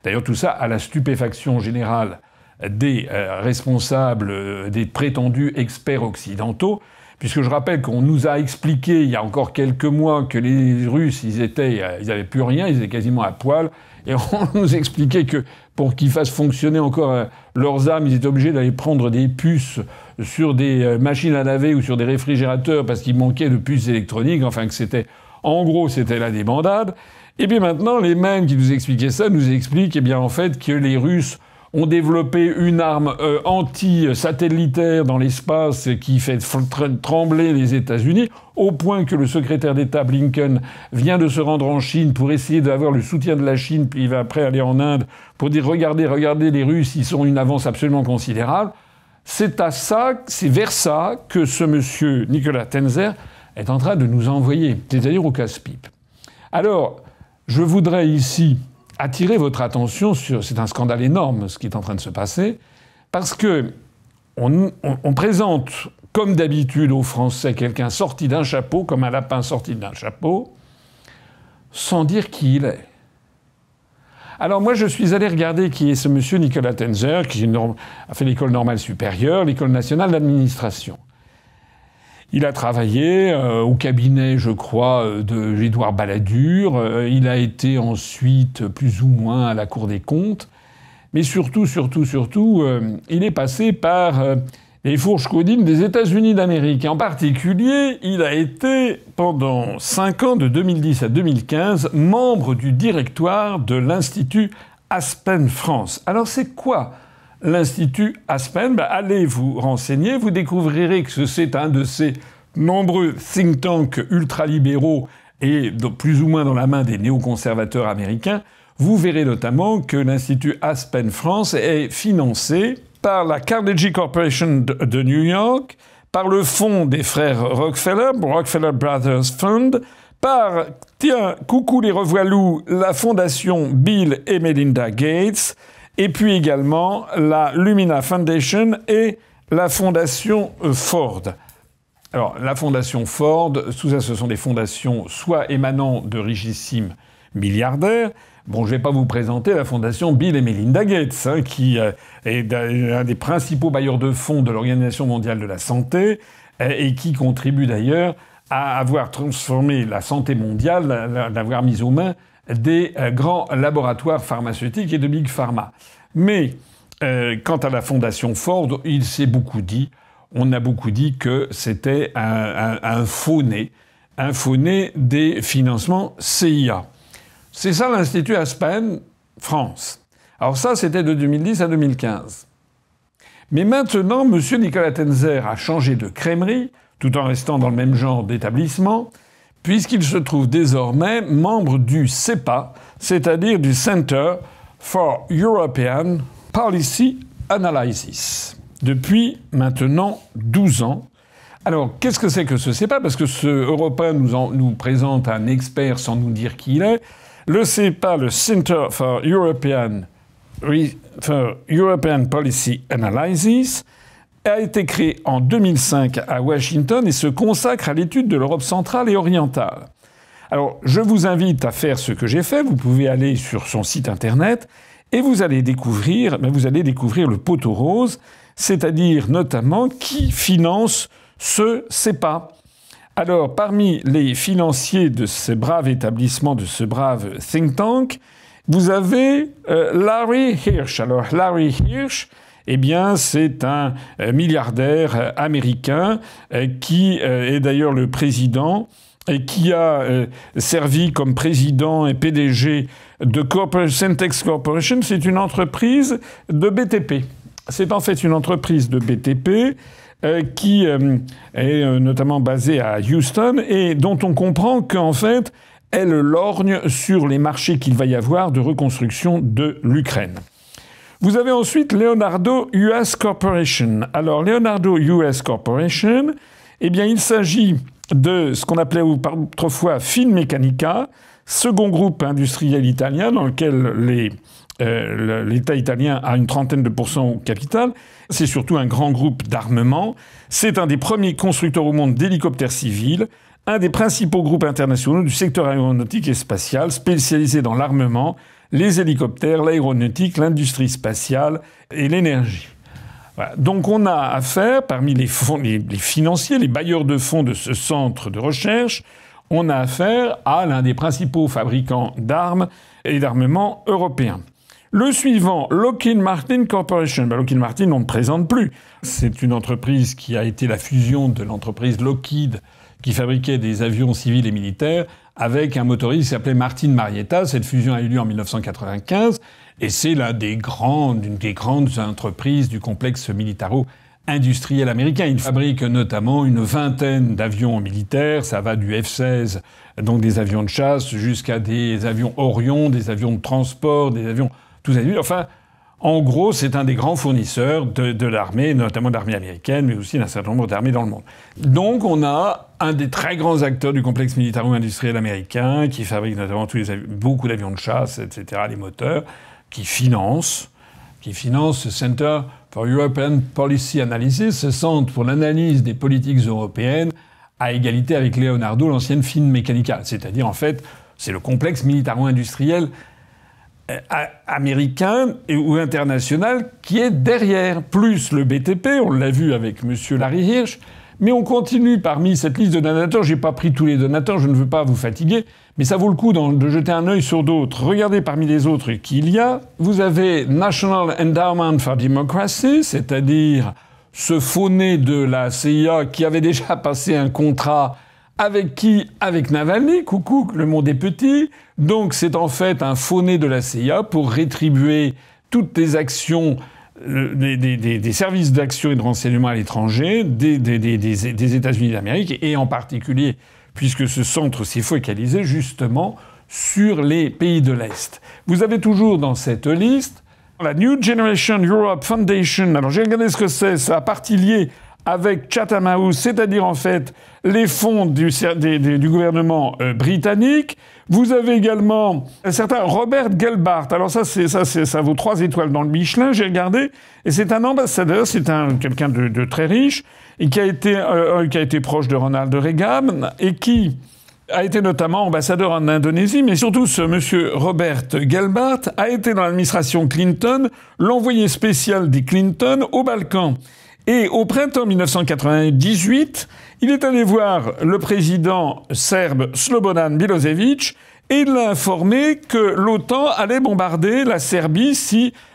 A: D'ailleurs, tout ça à la stupéfaction générale des responsables, des prétendus experts occidentaux, puisque je rappelle qu'on nous a expliqué il y a encore quelques mois que les Russes, ils avaient plus rien, ils étaient quasiment à poil, et on nous expliquait que pour qu'ils fassent fonctionner encore leurs armes, ils étaient obligés d'aller prendre des puces sur des machines à laver ou sur des réfrigérateurs parce qu'il manquait de puces électroniques, enfin que c'était, en gros, c'était la débandade. Et bien maintenant, les mêmes qui nous expliquaient ça nous expliquent, eh bien, en fait, que les Russes ont développé une arme anti-satellitaire dans l'espace qui fait trembler les États-Unis, au point que le secrétaire d'État Blinken vient de se rendre en Chine pour essayer d'avoir le soutien de la Chine, puis il va après aller en Inde pour dire « Regardez, les Russes, ils sont une avance absolument considérable ». C'est vers ça que ce monsieur Nicolas Tenzer est en train de nous envoyer, c'est-à-dire au casse-pipe. Alors, je voudrais ici attirer votre attention sur... C'est un scandale énorme, ce qui est en train de se passer, parce que on présente, comme d'habitude aux Français, quelqu'un sorti d'un chapeau, comme un lapin sorti d'un chapeau, sans dire qui il est. Alors moi, je suis allé regarder qui est ce monsieur Nicolas Tenzer, qui a fait l'école normale supérieure, l'école nationale d'administration. Il a travaillé au cabinet, je crois, d'Édouard Balladur. Il a été ensuite plus ou moins à la Cour des comptes. Mais surtout, il est passé par les fourches caudines des États-Unis d'Amérique. Et en particulier, il a été, pendant 5 ans, de 2010 à 2015, membre du directoire de l'Institut Aspen France. Alors c'est quoi l'Institut Aspen? Allez vous renseigner, vous découvrirez que c'est un de ces nombreux think tanks ultralibéraux et plus ou moins dans la main des néoconservateurs américains. Vous verrez notamment que l'Institut Aspen France est financé par la Carnegie Corporation de New York, par le fonds des frères Rockefeller, Rockefeller Brothers Fund, par, tiens, coucou les revoilous, la fondation Bill et Melinda Gates, et puis également la Lumina Foundation et la fondation Ford. Alors, la fondation Ford, tout ça, ce sont des fondations soit émanant de richissimes milliardaires. Bon, je ne vais pas vous présenter la fondation Bill et Melinda Gates, qui est un des principaux bailleurs de fonds de l'Organisation mondiale de la santé et qui contribue d'ailleurs à avoir transformé la santé mondiale, d'avoir mis aux mains des grands laboratoires pharmaceutiques et de Big Pharma. Mais quant à la fondation Ford, il s'est beaucoup dit, on a beaucoup dit que c'était un faux-né des financements CIA. C'est ça l'Institut Aspen France. Alors ça, c'était de 2010 à 2015. Mais maintenant, M. Nicolas Tenzer a changé de crèmerie, tout en restant dans le même genre d'établissement, puisqu'il se trouve désormais membre du CEPA, c'est-à-dire du Center for European Policy Analysis, depuis maintenant 12 ans. Alors, qu'est-ce que c'est que ce CEPA? Parce que ce Européen nous présente un expert sans nous dire qui il est. Le CEPA, le Center for European Policy Analysis, a été créé en 2005 à Washington et se consacre à l'étude de l'Europe centrale et orientale. Alors, je vous invite à faire ce que j'ai fait. Vous pouvez aller sur son site internet et vous allez découvrir le poteau rose, c'est-à-dire notamment qui finance ce CEPA. Alors, parmi les financiers de ce brave établissement, de ce brave think tank, vous avez Larry Hirsch. Alors, Larry Hirsch, eh bien, c'est un milliardaire américain qui est d'ailleurs le président et qui a servi comme président et PDG de Centex Corporation. C'est une entreprise de BTP. C'est en fait une entreprise de BTP qui est notamment basée à Houston et dont on comprend qu'en fait, elle lorgne sur les marchés qu'il va y avoir de reconstruction de l'Ukraine. Vous avez ensuite Leonardo US Corporation. Alors, Leonardo US Corporation, eh bien, il s'agit de ce qu'on appelait autrefois Finmeccanica, second groupe industriel italien dans lequel l'État italien a une trentaine de pourcents au capital. C'est surtout un grand groupe d'armement. C'est un des premiers constructeurs au monde d'hélicoptères civils, un des principaux groupes internationaux du secteur aéronautique et spatial, spécialisé dans l'armement, les hélicoptères, l'aéronautique, l'industrie spatiale et l'énergie. Voilà. Donc on a affaire, parmi les financiers, les bailleurs de fonds de ce centre de recherche, on a affaire à l'un des principaux fabricants d'armes et d'armement européens. Le suivant, Lockheed Martin Corporation. Lockheed Martin, on ne présente plus. C'est une entreprise qui a été la fusion de l'entreprise Lockheed, qui fabriquait des avions civils et militaires, avec un motoriste qui s'appelait Martin Marietta. Cette fusion a eu lieu en 1995, et c'est l'une des grandes entreprises du complexe militaro-industriel américain. Il fabrique notamment une vingtaine d'avions militaires. Ça va du F-16, donc des avions de chasse, jusqu'à des avions Orion, des avions de transport, des avions... Tous azimuts. Enfin, en gros, c'est un des grands fournisseurs de l'armée, notamment de l'armée américaine, mais aussi d'un certain nombre d'armées dans le monde. Donc, on a un des très grands acteurs du complexe militaro-industriel américain, qui fabrique notamment beaucoup d'avions de chasse, etc., les moteurs, qui finance ce Center for European Policy Analysis, ce centre pour l'analyse des politiques européennes, à égalité avec Leonardo, l'ancienne Finmeccanica. C'est-à-dire, en fait, c'est le complexe militaro-industriel américain ou international qui est derrière, plus le BTP, on l'a vu avec monsieur Larry Hirsch, mais on continue parmi cette liste de donateurs. J'ai pas pris tous les donateurs, je ne veux pas vous fatiguer, mais ça vaut le coup de jeter un œil sur d'autres. Regardez parmi les autres qu'il y a. Vous avez National Endowment for Democracy, c'est-à-dire ce faux-né de la CIA qui avait déjà passé un contrat avec qui? Avec Navalny. Coucou, le monde est petit. Donc c'est en fait un faux-né de la CIA pour rétribuer toutes les actions des services d'action et de renseignement à l'étranger des États-Unis d'Amérique, et en particulier, puisque ce centre s'est focalisé justement sur les pays de l'Est. Vous avez toujours dans cette liste la New Generation Europe Foundation. Alors j'ai regardé ce que c'est. Ça a partie liée avec Chatham House, c'est-à-dire en fait les fonds du gouvernement britannique. Vous avez également un certain Robert Gelbart. Alors ça vaut 3 étoiles dans le Michelin, j'ai regardé. Et c'est un ambassadeur, c'est quelqu'un de très riche, et qui a été proche de Ronald Reagan, et qui a été notamment ambassadeur en Indonésie, mais surtout ce monsieur Robert Gelbart a été dans l'administration Clinton, l'envoyé spécial des Clinton aux Balkans. Et au printemps 1998, il est allé voir le président serbe Slobodan Milosevic et il l'a informé que l'OTAN allait bombarder la Serbie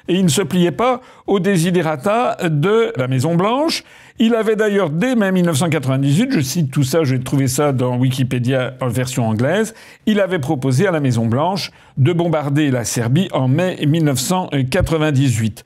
A: et il ne se pliait pas aux desiderata de la Maison-Blanche. Il avait d'ailleurs, dès mai 1998, je cite tout ça, j'ai trouvé ça dans Wikipédia en version anglaise, il avait proposé à la Maison-Blanche de bombarder la Serbie en mai 1998.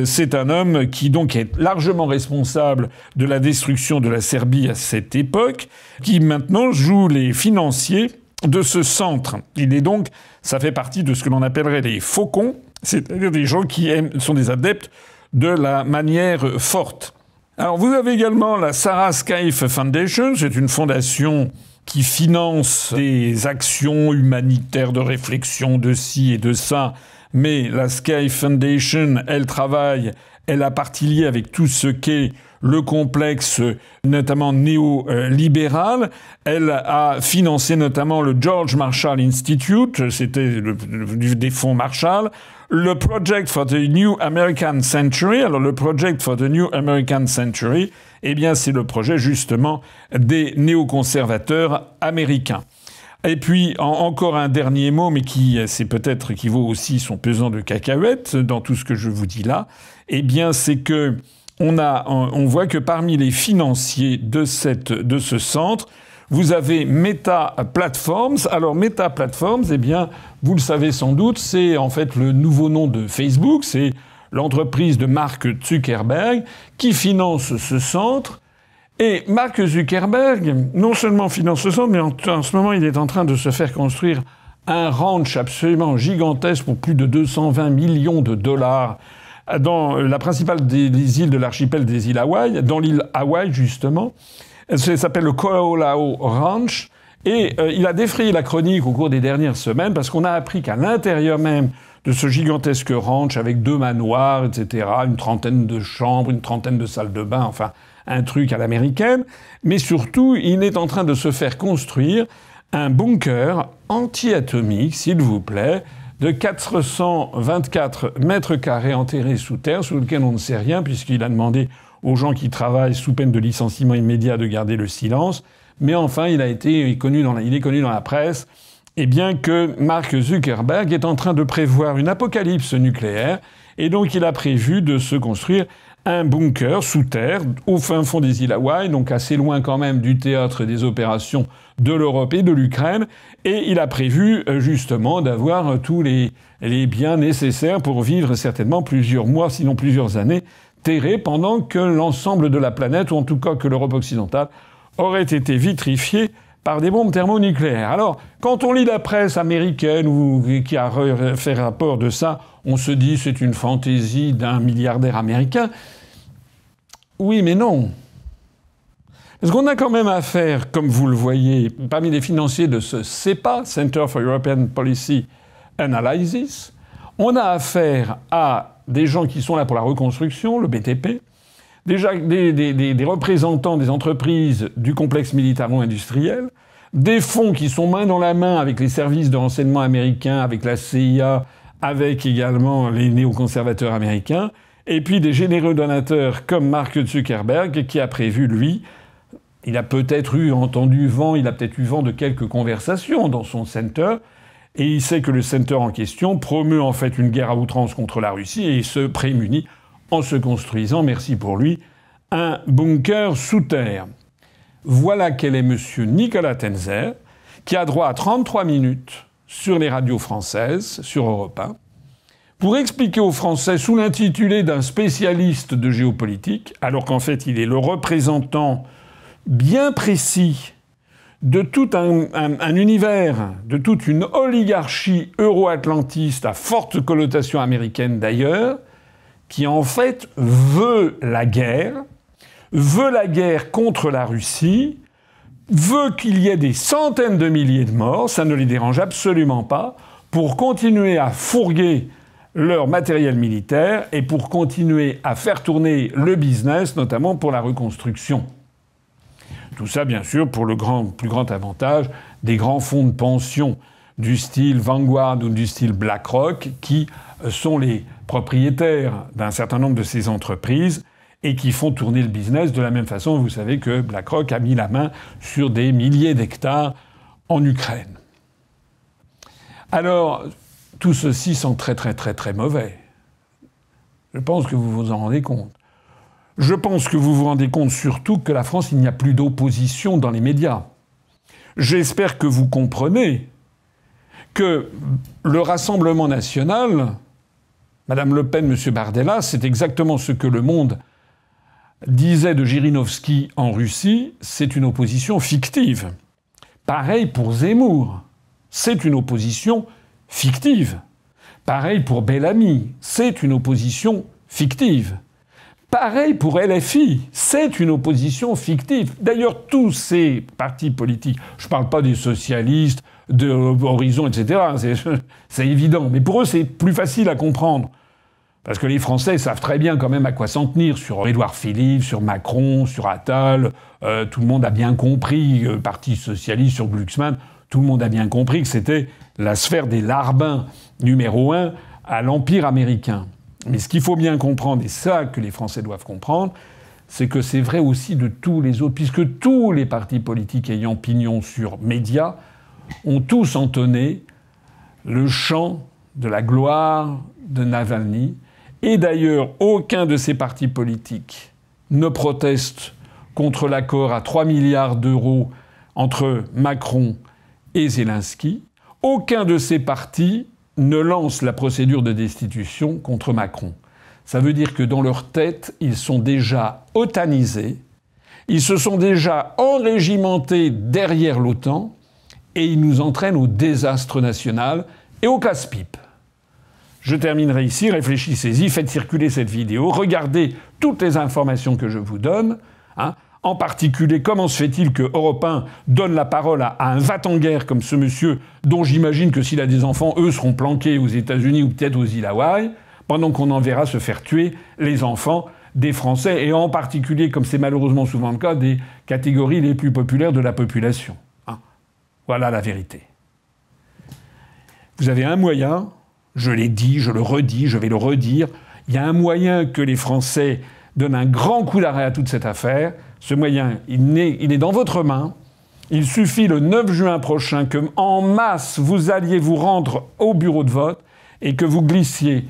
A: C'est un homme qui donc est largement responsable de la destruction de la Serbie à cette époque, qui maintenant joue les financiers de ce centre. Il est donc, ça fait partie de ce que l'on appellerait les faucons, c'est-à-dire des gens qui sont des adeptes de la manière forte. Alors vous avez également la Sarah Scaif Foundation, c'est une fondation qui finance des actions humanitaires de réflexion de ci et de ça, mais la Scaif Foundation, elle a partie liée avec tout ce qu'est le complexe, notamment néolibéral. Elle a financé notamment le George Marshall Institute, c'était des fonds Marshall, le Project for the New American Century. Alors le Project for the New American Century, eh bien c'est le projet justement des néoconservateurs américains. Et puis encore un dernier mot, mais qui vaut aussi son pesant de cacahuètes dans tout ce que je vous dis là. Eh bien c'est que on voit que parmi les financiers de ce centre, vous avez Meta Platforms. Alors Meta Platforms, eh bien, vous le savez sans doute, c'est en fait le nouveau nom de Facebook. C'est l'entreprise de Mark Zuckerberg qui finance ce centre. Et Mark Zuckerberg, non seulement finance ce centre, mais en ce moment, il est en train de se faire construire un ranch absolument gigantesque pour plus de 220 millions de dollars dans la principale des îles de l'archipel des îles Hawaï, dans l'île Hawaï justement. Ça s'appelle le Ko'olau Ranch. Et il a défrayé la chronique au cours des dernières semaines parce qu'on a appris qu'à l'intérieur même de ce gigantesque ranch avec 2 manoirs, etc., une trentaine de chambres, une trentaine de salles de bain, enfin un truc à l'américaine, mais surtout il est en train de se faire construire un bunker anti-atomique, s'il vous plaît, de 424 mètres carrés enterrés sous terre, sous lequel on ne sait rien, puisqu'il a demandé aux gens qui travaillent sous peine de licenciement immédiat de garder le silence. Mais enfin, il est connu dans la presse, eh bien que Mark Zuckerberg est en train de prévoir une apocalypse nucléaire, et donc il a prévu de se construire un bunker sous terre, au fin fond des îles Hawaï, donc assez loin quand même du théâtre des opérations de l'Europe et de l'Ukraine, et il a prévu justement d'avoir tous les biens nécessaires pour vivre certainement plusieurs mois, sinon plusieurs années, terrés, pendant que l'ensemble de la planète, ou en tout cas que l'Europe occidentale, aurait été vitrifiée par des bombes thermonucléaires. Alors, quand on lit la presse américaine ou qui a fait rapport de ça, on se dit c'est une fantaisie d'un milliardaire américain. Oui, mais non. Parce qu'on a quand même affaire, comme vous le voyez, parmi les financiers de ce CEPA, Center for European Policy Analysis, on a affaire à des gens qui sont là pour la reconstruction, le BTP, déjà des représentants des entreprises du complexe militaro-industriel, des fonds qui sont main dans la main avec les services de renseignement américains, avec la CIA, avec également les néoconservateurs américains, et puis des généreux donateurs comme Mark Zuckerberg qui a prévu, lui, il a peut-être eu vent de quelques conversations dans son center, et il sait que le center en question promeut en fait une guerre à outrance contre la Russie et il se prémunit en se construisant, merci pour lui, un bunker sous terre. Voilà quel est M. Nicolas Tenzer, qui a droit à 33 minutes sur les radios françaises, sur Europe 1, pour expliquer aux Français, sous l'intitulé d'un spécialiste de géopolitique, alors qu'en fait il est le représentant bien précis de tout un univers, de toute une oligarchie euro-atlantiste à forte connotation américaine d'ailleurs, qui en fait veut la guerre contre la Russie, veut qu'il y ait des centaines de milliers de morts, ça ne les dérange absolument pas, pour continuer à fourguer leur matériel militaire et pour continuer à faire tourner le business, notamment pour la reconstruction. Tout ça, bien sûr, pour le plus grand avantage des grands fonds de pension du style Vanguard ou du style BlackRock, qui sont les propriétaires d'un certain nombre de ces entreprises et qui font tourner le business de la même façon. Vous savez que BlackRock a mis la main sur des milliers d'hectares en Ukraine. Alors, tout ceci sent très très très très mauvais. Je pense que vous vous en rendez compte. Je pense que vous vous rendez compte surtout que la France, il n'y a plus d'opposition dans les médias. J'espère que vous comprenez que le Rassemblement national, Madame Le Pen, Monsieur Bardella, c'est exactement ce que Le Monde disait de Zhirinovski en Russie, c'est une opposition fictive. Pareil pour Zemmour, c'est une opposition fictive. Pareil pour Bellamy, c'est une opposition fictive. Pareil pour LFI, c'est une opposition fictive. D'ailleurs, tous ces partis politiques, je ne parle pas des socialistes, de Horizon, etc., c'est évident. Mais pour eux, c'est plus facile à comprendre. Parce que les Français savent très bien quand même à quoi s'en tenir sur Édouard Philippe, sur Macron, sur Attal. Tout le monde a bien compris, le Parti socialiste sur Glucksmann, tout le monde a bien compris que c'était la sphère des larbins numéro 1 à l'Empire américain. Mais ce qu'il faut bien comprendre, et ça que les Français doivent comprendre, c'est que c'est vrai aussi de tous les autres, puisque tous les partis politiques ayant pignon sur médias ont tous entonné le chant de la gloire de Navalny. Et d'ailleurs, aucun de ces partis politiques ne proteste contre l'accord à 3 milliards d'euros entre Macron et Zelensky. Aucun de ces partis ne lance la procédure de destitution contre Macron. Ça veut dire que dans leur tête, ils sont déjà otanisés, ils se sont déjà enrégimentés derrière l'OTAN, et ils nous entraînent au désastre national et au casse-pipe. Je terminerai ici, réfléchissez-y, faites circuler cette vidéo, regardez toutes les informations que je vous donne. En particulier, comment se fait-il que Europe 1 donne la parole à un va-t-en-guerre comme ce monsieur, dont j'imagine que s'il a des enfants, eux seront planqués aux États-Unis ou peut-être aux îles Hawaï, pendant qu'on en verra se faire tuer les enfants des Français, et en particulier, comme c'est malheureusement souvent le cas, des catégories les plus populaires de la population. Hein. Voilà la vérité. Vous avez un moyen, je l'ai dit, je le redis, je vais le redire, il y a un moyen que les Français donnent un grand coup d'arrêt à toute cette affaire. Ce moyen, il est dans votre main. Il suffit le 9 juin prochain que, en masse, vous alliez vous rendre au bureau de vote et que vous glissiez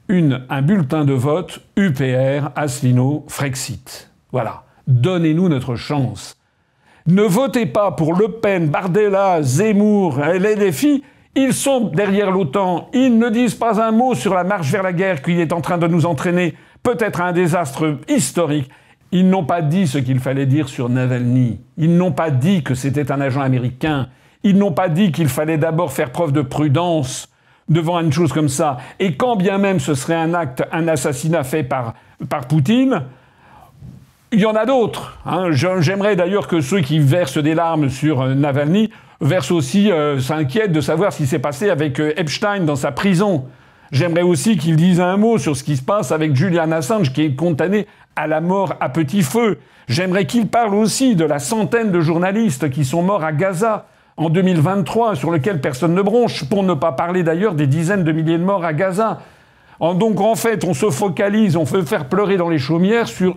A: un bulletin de vote UPR, Asselineau, Frexit. Voilà. Donnez-nous notre chance. Ne votez pas pour Le Pen, Bardella, Zemmour, les filles. Ils sont derrière l'OTAN. Ils ne disent pas un mot sur la marche vers la guerre qui est en train de nous entraîner peut-être à un désastre historique. Ils n'ont pas dit ce qu'il fallait dire sur Navalny. Ils n'ont pas dit que c'était un agent américain. Ils n'ont pas dit qu'il fallait d'abord faire preuve de prudence devant une chose comme ça. Et quand bien même ce serait un assassinat fait par Poutine, il y en a d'autres. Hein. J'aimerais d'ailleurs que ceux qui versent des larmes sur Navalny versent aussi, s'inquiètent de savoir ce qui s'est passé avec Epstein dans sa prison. J'aimerais aussi qu'ils disent un mot sur ce qui se passe avec Julian Assange, qui est condamné à la mort à petit feu. J'aimerais qu'ils parlent aussi de la centaine de journalistes qui sont morts à Gaza en 2023, sur lequel personne ne bronche, pour ne pas parler d'ailleurs des dizaines de milliers de morts à Gaza. Donc en fait, on se focalise, on veut faire pleurer dans les chaumières sur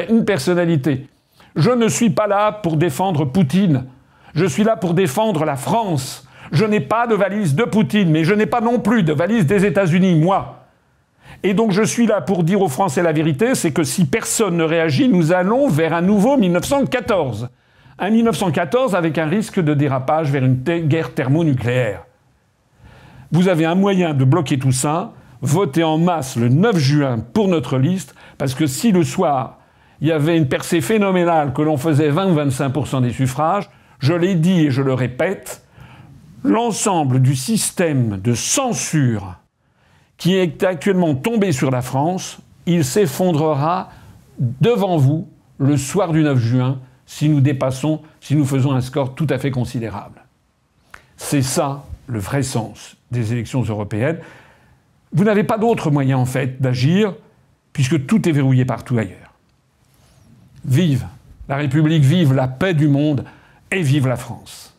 A: une personnalité. Je ne suis pas là pour défendre Poutine. Je suis là pour défendre la France. Je n'ai pas de valise de Poutine, mais je n'ai pas non plus de valise des États-Unis, moi. Et donc je suis là pour dire aux Français la vérité, c'est que si personne ne réagit, nous allons vers un nouveau 1914. Un 1914 avec un risque de dérapage vers une guerre thermonucléaire. Vous avez un moyen de bloquer tout ça, votez en masse le 9 juin pour notre liste, parce que si le soir, il y avait une percée phénoménale, que l'on faisait 20 ou 25% des suffrages, je l'ai dit et je le répète, l'ensemble du système de censure qui est actuellement tombé sur la France, il s'effondrera devant vous le soir du 9 juin si nous faisons un score tout à fait considérable. C'est ça le vrai sens des élections européennes. Vous n'avez pas d'autre moyen en fait d'agir puisque tout est verrouillé partout ailleurs. Vive la République, vive la paix du monde et vive la France.